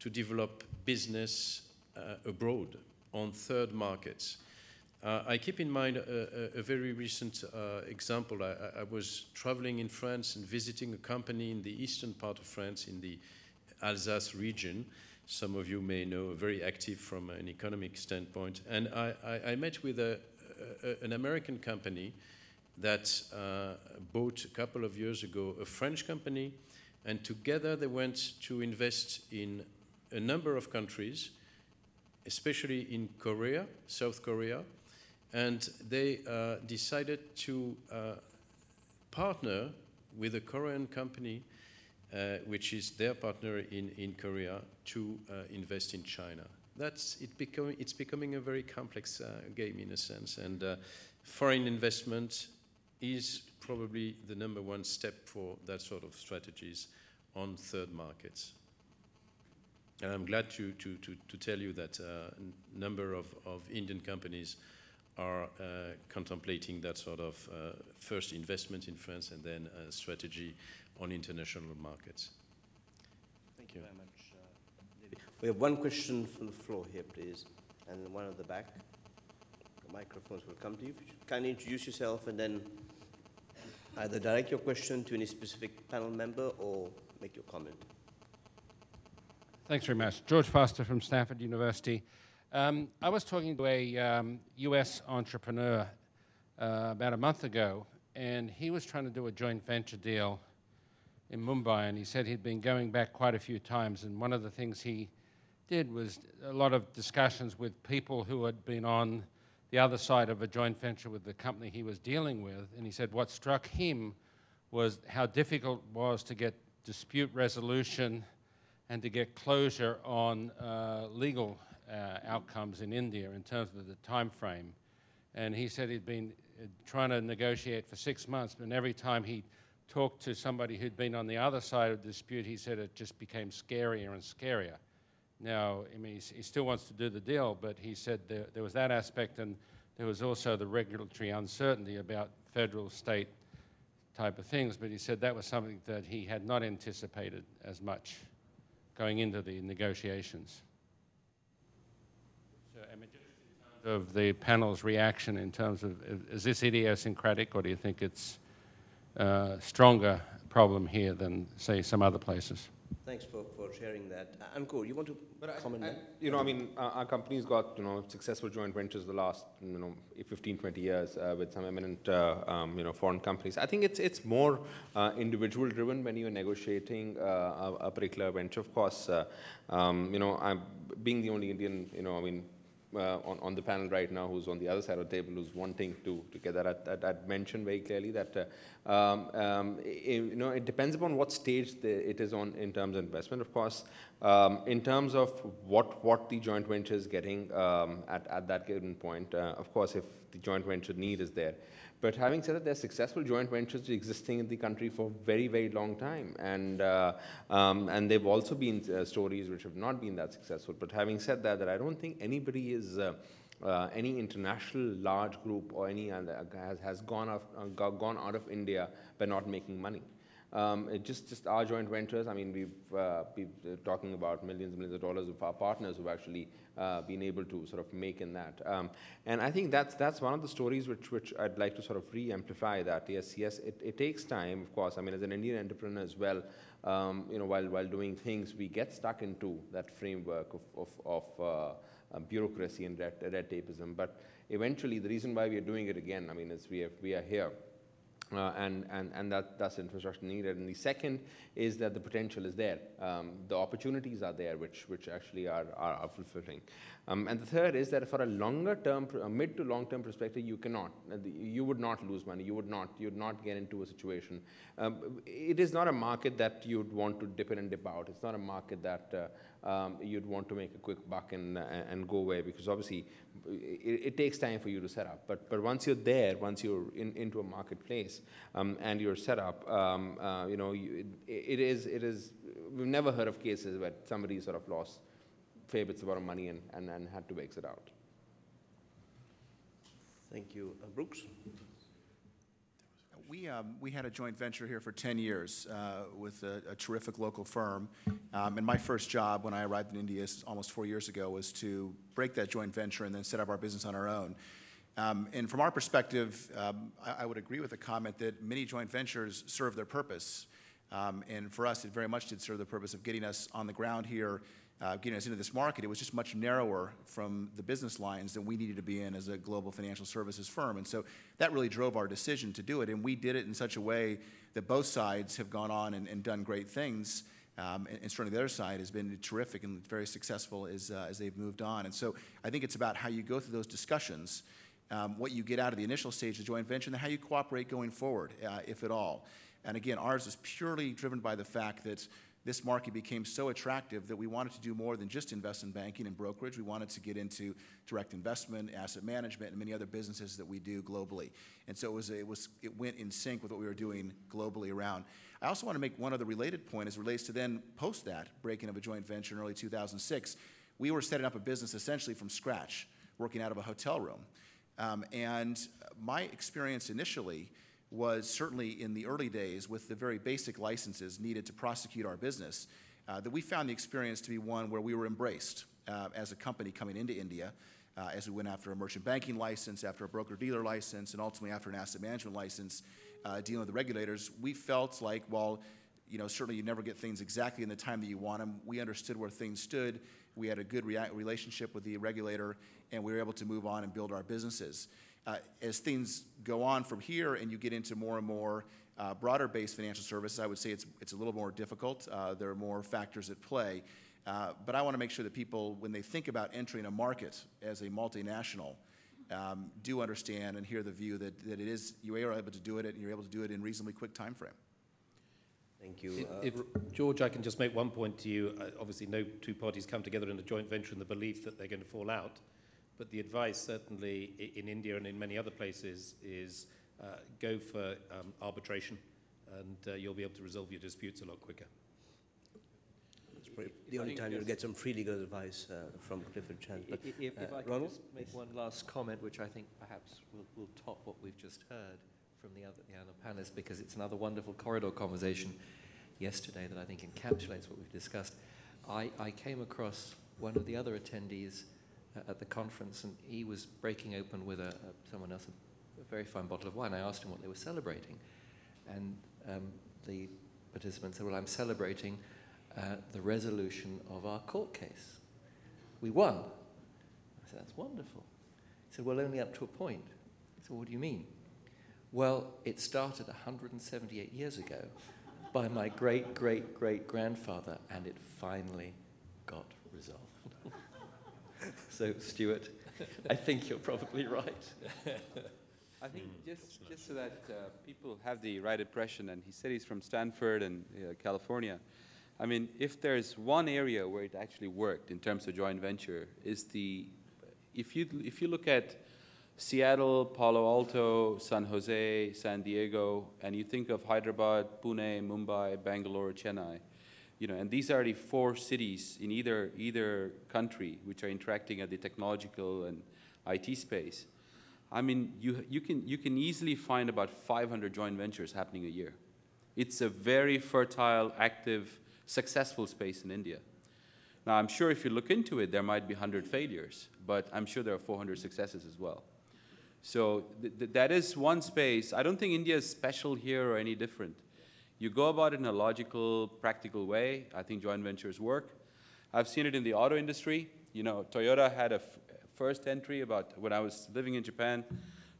to develop business abroad on third markets. I keep in mind a very recent example. I was traveling in France and visiting a company in the eastern part of France, in the Alsace region. Some of you may know, very active from an economic standpoint. And I met with an American company that bought a couple of years ago a French company, and together they went to invest in a number of countries, especially in Korea, South Korea, and they decided to partner with a Korean company, which is their partner in Korea, to invest in China. It's becoming a very complex game in a sense, and foreign investment is probably the number one step for that sort of strategies on third markets. And I'm glad to tell you that a number of Indian companies are contemplating that sort of first investment in France and then a strategy on international markets.
Thank you very much, David. We have one question from the floor here, please, and then one at the back. The microphones will come to you. Kindly introduce yourself and then either direct your question to any specific panel member or make your comment.
Thanks very much. George Foster from Stanford University. I was talking to a US entrepreneur about a month ago, and he was trying to do a joint venture deal in Mumbai, and he said he'd been going back quite a few times, and one of the things he did was a lot of discussions with people who had been on the other side of a joint venture with the company he was dealing with, and he said what struck him was how difficult it was to get dispute resolution and to get closure on legal outcomes in India in terms of the time frame. And he said he'd been trying to negotiate for 6 months, but every time he talked to somebody who'd been on the other side of the dispute, he said it just became scarier and scarier. Now, I mean, he still wants to do the deal, but he said there was that aspect, and there was also the regulatory uncertainty about federal, state type of things, but he said that was something that he had not anticipated as much going into the negotiations. So, I mean, just in terms of the panel's reaction in terms of, is this idiosyncratic, or do you think it's stronger problem here than, say, some other places.
Thanks for sharing that. Ankur, you want to comment?
Our company's got, successful joint ventures the last, 15, 20 years with some eminent, foreign companies. I think it's more individual driven when you're negotiating a particular venture. Of course, I'm being the only Indian, on the panel right now who's on the other side of the table who's wanting to get that. I'd mentioned very clearly that it depends upon what stage it is on in terms of investment. Of course, in terms of what the joint venture is getting at that given point, of course, if the joint venture need is there. But having said that, there are successful joint ventures existing in the country for a very, very long time. And they've also been stories which have not been that successful. But having said that, I don't think anybody is, any international large group or any has gone out of India by not making money. Just our joint ventures, we've been talking about millions and millions of dollars of our partners who've actually been able to sort of make in that. And I think that's one of the stories which I'd like to sort of re-amplify that. Yes, it takes time, of course. As an Indian entrepreneur as well, while doing things, we get stuck into that framework of bureaucracy and red tapeism. But eventually, the reason why we are doing it again, is we are here. And that's infrastructure needed. And the second is that the potential is there. The opportunities are there, which actually are fulfilling. And the third is that for a longer term, mid to long term perspective, you would not lose money. You would not get into a situation. It is not a market that you'd want to dip in and dip out. It's not a market that you'd want to make a quick buck and go away, because obviously it takes time for you to set up. But once you're there, once you're into a marketplace and you're set up, it is. We've never heard of cases where somebody sort of lost fair bits of money and had to exit out.
Thank you. Brooks?
We had a joint venture here for 10 years with a terrific local firm. And my first job when I arrived in India almost 4 years ago was to break that joint venture and then set up our business on our own. And from our perspective, I would agree with the comment that many joint ventures serve their purpose. And for us, it very much did serve the purpose of getting us on the ground here, getting us into this market. It was just much narrower from the business lines than we needed to be in as a global financial services firm. And so that really drove our decision to do it. And we did it in such a way that both sides have gone on and done great things. And certainly the other side has been terrific and very successful as they've moved on. And so I think it's about how you go through those discussions, what you get out of the initial stage of joint venture, and then how you cooperate going forward, if at all. And again, ours is purely driven by the fact that this market became so attractive that we wanted to do more than just investment banking and brokerage. We wanted to get into direct investment, asset management, and many other businesses that we do globally. And so it went in sync with what we were doing globally around. I also want to make one other related point as it relates to then post that breaking of a joint venture in early 2006. We were setting up a business essentially from scratch, working out of a hotel room. And my experience initially was certainly in the early days with the very basic licenses needed to prosecute our business, that we found the experience to be one where we were embraced as a company coming into India, as we went after a merchant banking license, after a broker-dealer license, and ultimately after an asset management license, dealing with the regulators. We felt like, while certainly you never get things exactly in the time that you want them, we understood where things stood, we had a good relationship with the regulator, and we were able to move on and build our businesses. As things go on from here and you get into more and more broader-based financial services, I would say it's a little more difficult. There are more factors at play. But I want to make sure that people, when they think about entering a market as a multinational, do understand and hear the view that you are able to do it, and you're able to do it in a reasonably quick time frame.
Thank you.
George, I can just make one point to you. Obviously, no two parties come together in a joint venture in the belief that they're going to fall out. But the advice, certainly in India and in many other places, is go for arbitration, and you'll be able to resolve your disputes a lot quicker.
It's the only time you'll get some free legal advice from Clifford Chance.
If I can
Ronald?
just make one last comment, which I think perhaps will top what we've just heard from the other panelists, because it's another wonderful corridor conversation yesterday that I think encapsulates what we've discussed. I came across one of the other attendees at the conference, and he was breaking open with someone else a very fine bottle of wine. I asked him what they were celebrating, And the participant said, well, I'm celebrating the resolution of our court case. We won. I said, that's wonderful. He said, well, only up to a point. I said, what do you mean? Well, it started 178 years ago by my great-great-great-grandfather, and it finally got resolved. So, Stuart, I think you're probably right.
I think just so that people have the right impression, and he said he's from Stanford and California. I mean, if there's one area where it actually worked in terms of joint venture, is if you look at Seattle, Palo Alto, San Jose, San Diego, and you think of Hyderabad, Pune, Mumbai, Bangalore, Chennai, and these are the 4 cities in either country which are interacting at the technological and IT space. I mean, you can easily find about 500 joint ventures happening a year. It's a very fertile, active, successful space in India. Now, I'm sure if you look into it, there might be 100 failures, but I'm sure there are 400 successes as well. So that is one space. I don't think India is special here or any different. You go about it in a logical, practical way. I think joint ventures work. I've seen it in the auto industry. Toyota had a first entry when I was living in Japan,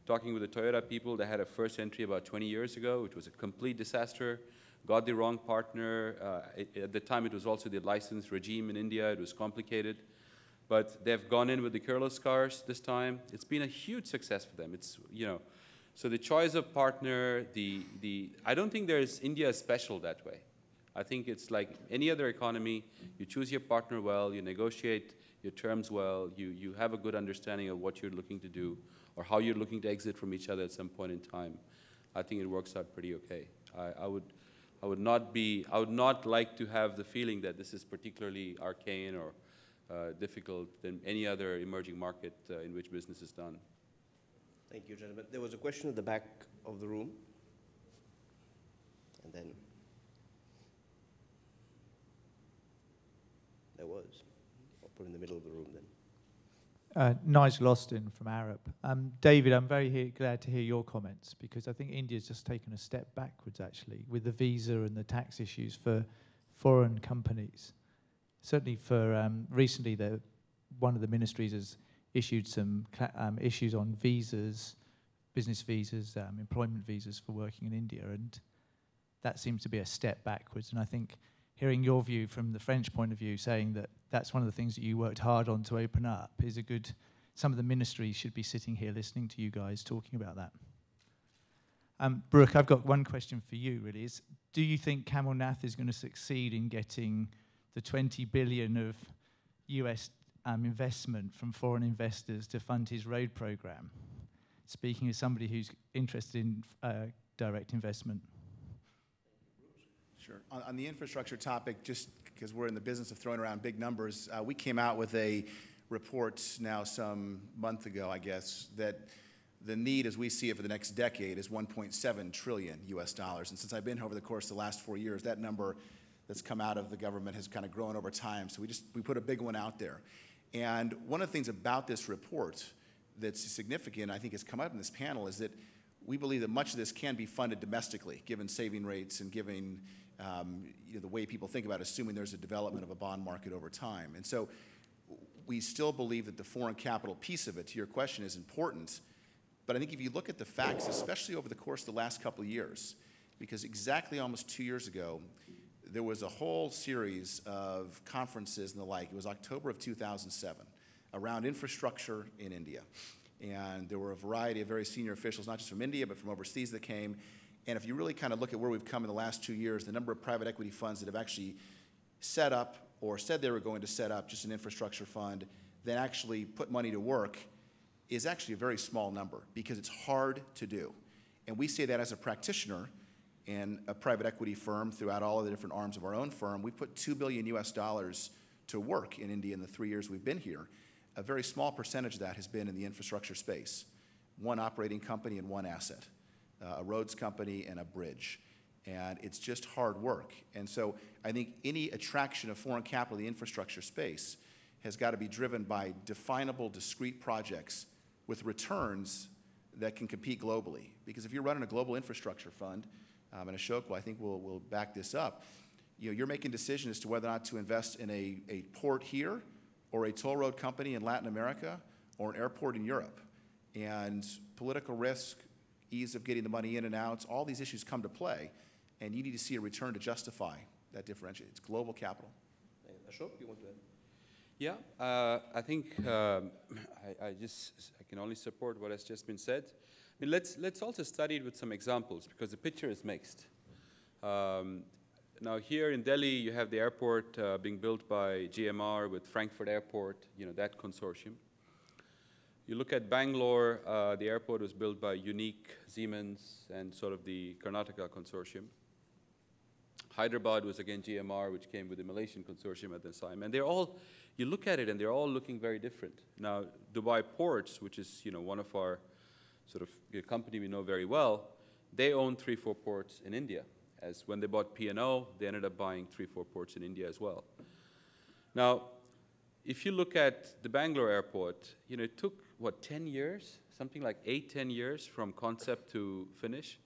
talking with the Toyota people, they had a first entry about 20 years ago, which was a complete disaster. Got the wrong partner. At the time, it was also the license regime in India. It was complicated. But they've gone in with the Kirloskars this time. It's been a huge success for them. It's, so the choice of partner, I don't think India is special that way. I think it's like any other economy. You choose your partner well, you negotiate your terms well, you have a good understanding of what you're looking to do or how you're looking to exit from each other at some point in time. I think it works out pretty okay. I would not like to have the feeling that this is particularly arcane or difficult than any other emerging market in which business is done.
Thank you, gentlemen. There was a question at the back of the room. And then there was. I'll put in the middle of the room then.
Nigel Austin from Aram. David, I'm very glad to hear your comments because I think India's just taken a step backwards, actually, with the visa and the tax issues for foreign companies. Certainly for recently, one of the ministries has issued some issues on visas, business visas, employment visas for working in India, and that seems to be a step backwards. And I think hearing your view from the French point of view, saying that that's one of the things that you worked hard on to open up, is a good. Some of the ministries should be sitting here listening to you guys talking about that. Brooke, I've got one question for you, really. Do you think Kamal Nath is going to succeed in getting the $20 billion of US investment from foreign investors to fund his road program? Speaking as somebody who's interested in direct investment.
Sure. On the infrastructure topic, just because we're in the business of throwing around big numbers, we came out with a report now some month ago, I guess, that the need as we see it for the next decade is 1.7 trillion US dollars. And since I've been here over the course of the last 4 years, that number that's come out of the government has kind of grown over time. So we put a big one out there. And one of the things about this report that's significant, I think has come up in this panel, is that we believe that much of this can be funded domestically, given saving rates and given the way people think about it, assuming there's a development of a bond market over time. And so we still believe that the foreign capital piece of it, to your question, is important. But I think if you look at the facts, especially over the course of the last couple of years, because exactly almost 2 years ago, there was a whole series of conferences and the like. It was October of 2007, around infrastructure in India. And there were a variety of very senior officials, not just from India, but from overseas that came. And if you really kind of look at where we've come in the last 2 years, the number of private equity funds that have actually set up or said they were going to set up just an infrastructure fund, then actually put money to work, is actually a very small number because it's hard to do. And we say that as a practitioner in a private equity firm throughout all of the different arms of our own firm. We've put $2 billion US to work in India in the 3 years we've been here. A very small percentage of that has been in the infrastructure space. One operating company and one asset, a roads company and a bridge. And it's just hard work. And so I think any attraction of foreign capital in the infrastructure space has got to be driven by definable, discrete projects with returns that can compete globally. Because if you're running a global infrastructure fund, and Ashok, I think will back this up. You're making decisions as to whether or not to invest in a port here, or a toll road company in Latin America, or an airport in Europe. And political risk, ease of getting the money in and out, all these issues come to play, and you need to see a return to justify that differentiate. It's global capital.
Ashok, you want to add?
Yeah, I think I can only support what has just been said. I mean, let's also study it with some examples, because the picture is mixed. Now here in Delhi, you have the airport being built by GMR with Frankfurt Airport, that consortium. You look at Bangalore, the airport was built by Unique, Siemens, and sort of the Karnataka consortium. Hyderabad was again GMR, which came with the Malaysian consortium at the time. And they're all, you look at it and they're all looking very different. Now, Dubai Ports, which is one of our sort of a company we know very well, they own 3-4 ports in India. As when they bought P&O, they ended up buying 3-4 ports in India as well. Now, if you look at the Bangalore airport, it took, what, 10 years? Something like 8-10 years from concept to finish.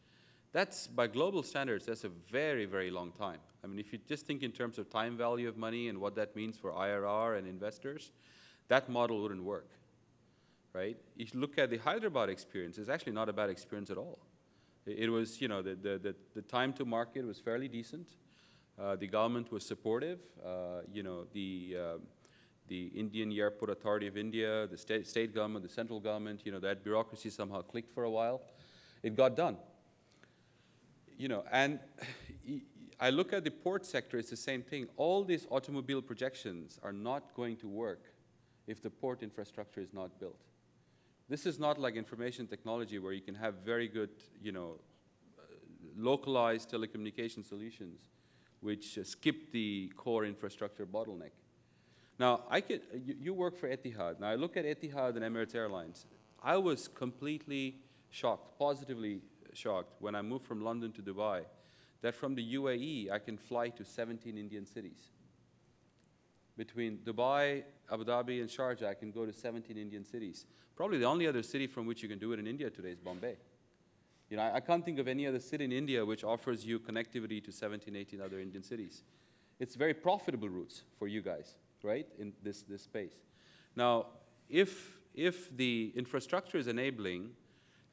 That's, by global standards, that's a very, very long time. I mean, if you just think in terms of time value of money and what that means for IRR and investors, that model wouldn't work, right? If you look at the Hyderabad experience, it's actually not a bad experience at all. It was, the time to market was fairly decent. The government was supportive. The Indian Airport Authority of India, the state government, the central government, that bureaucracy somehow clicked for a while. It got done. And I look at the port sector, it's the same thing. All these automobile projections are not going to work if the port infrastructure is not built. This is not like information technology where you can have very good, localized telecommunication solutions which skip the core infrastructure bottleneck. Now, you work for Etihad. Now, I look at Etihad and Emirates Airlines. I was completely shocked, positively shocked, when I moved from London to Dubai, that from the UAE, I can fly to 17 Indian cities. Between Dubai, Abu Dhabi, and Sharjah, I can go to 17 Indian cities. Probably the only other city from which you can do it in India today is Bombay. I can't think of any other city in India which offers you connectivity to 17, 18 other Indian cities. It's very profitable routes for you guys, right, in this space. Now, if the infrastructure is enabling,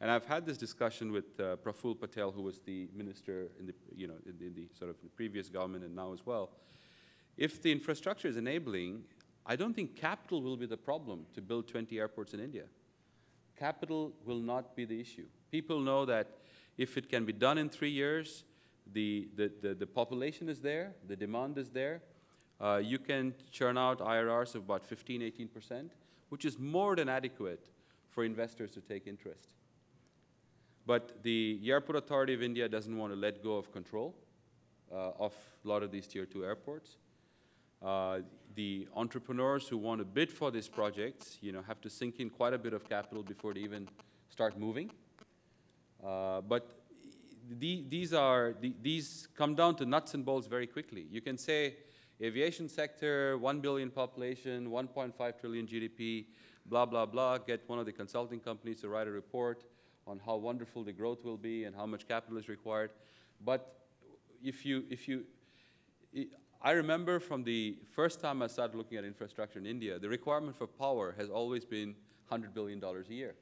and I've had this discussion with Praful Patel, who was the minister in the, in the sort of the previous government and now as well, if the infrastructure is enabling, I don't think capital will be the problem to build 20 airports in India. Capital will not be the issue. People know that if it can be done in 3 years, the population is there, the demand is there, you can churn out IRRs of about 15, 18%, which is more than adequate for investors to take interest. But the Airport Authority of India doesn't want to let go of control of a lot of these tier 2 airports. The entrepreneurs who want to bid for these projects, have to sink in quite a bit of capital before they even start moving. But these come down to nuts and bolts very quickly. You can say aviation sector, 1 billion population, 1.5 trillion GDP, blah, blah, blah, get one of the consulting companies to write a report on how wonderful the growth will be and how much capital is required. But I remember from the first time I started looking at infrastructure in India, the requirement for power has always been $100 billion a year.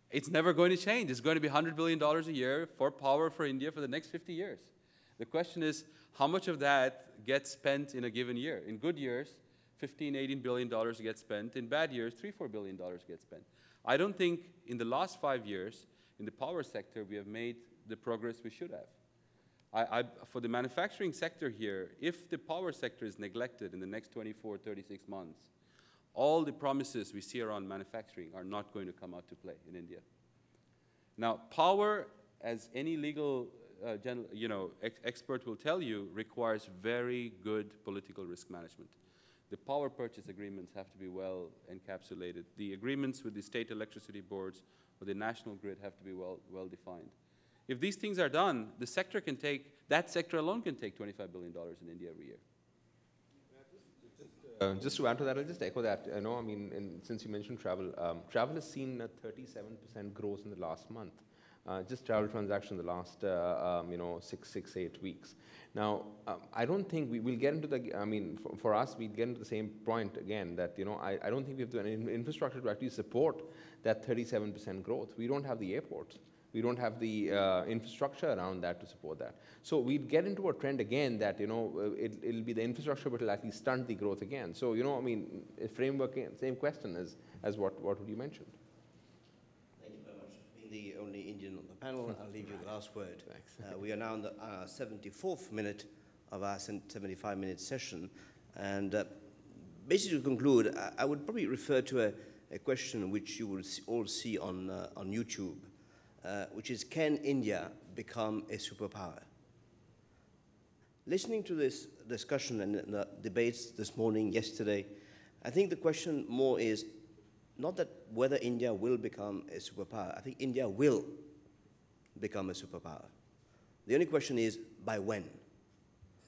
It's never going to change. It's going to be $100 billion a year for power for India for the next 50 years. The question is, how much of that gets spent in a given year? In good years, $15, $18 billion gets spent. In bad years, $3, $4 billion gets spent. I don't think in the last 5 years, in the power sector, we have made the progress we should have. For the manufacturing sector here, if the power sector is neglected in the next 24, 36 months, all the promises we see around manufacturing are not going to come out to play in India. Now, power, as any legal expert will tell you, requires very good political risk management. The power purchase agreements have to be well encapsulated. The agreements with the state electricity boards or the national grid have to be well defined. If these things are done, the sector can take, that sector alone can take $25 billion in India every year.
Just to add to that, I'll just echo that. Since you mentioned travel, travel has seen a 37% growth in the last month. just travel transactions the last, 6, 8 weeks. Now, I don't think we will get into the, for us, we get into the same point again that, I don't think we have the infrastructure to actually support that 37% growth. We don't have the airports. We don't have the infrastructure around that to support that. So we'd get into a trend again that, it'll be the infrastructure, but it'll actually stunt the growth again. So, a framework, same question as what you mentioned.
Thank you very much. Being the only Indian on the panel, I'll leave you the last word. We are now in the 74th minute of our 75-minute session. And basically to conclude, I would probably refer to a question which you will all see on YouTube. Which is, can India become a superpower? Listening to this discussion and the debates this morning, yesterday, I think the question more is not that whether India will become a superpower. I think India will become a superpower. The only question is, by when?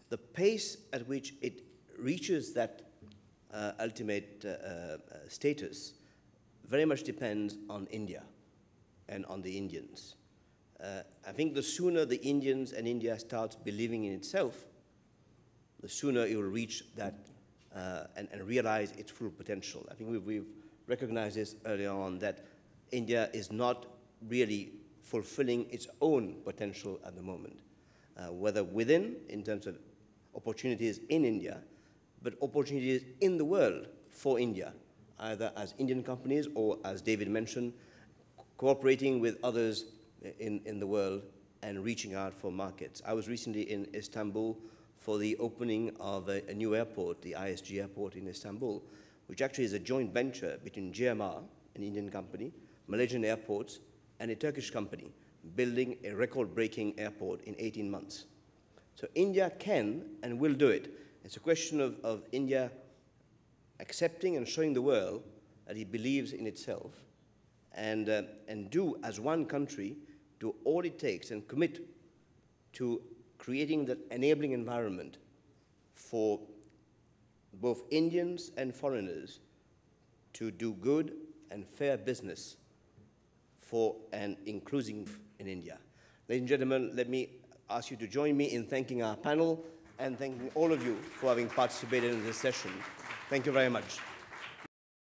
The pace at which it reaches that ultimate status very much depends on India and on the Indians. I think the sooner the Indians and India starts believing in itself, the sooner it will reach that and realize its full potential. I think we've recognized this earlier on, that India is not really fulfilling its own potential at the moment, whether within, in terms of opportunities in India, but opportunities in the world for India, either as Indian companies or, as David mentioned, cooperating with others in the world and reaching out for markets. I was recently in Istanbul for the opening of a new airport, the ISG airport in Istanbul, which actually is a joint venture between GMR, an Indian company, Malaysian Airports, and a Turkish company, building a record-breaking airport in 18 months. So India can and will do it. It's a question of India accepting and showing the world that it believes in itself, and do, as one country, do all it takes and commit to creating that enabling environment for both Indians and foreigners to do good and fair business for an inclusive in India. Ladies and gentlemen, let me ask you to join me in thanking our panel and thanking all of you for having participated in this session. Thank you very much.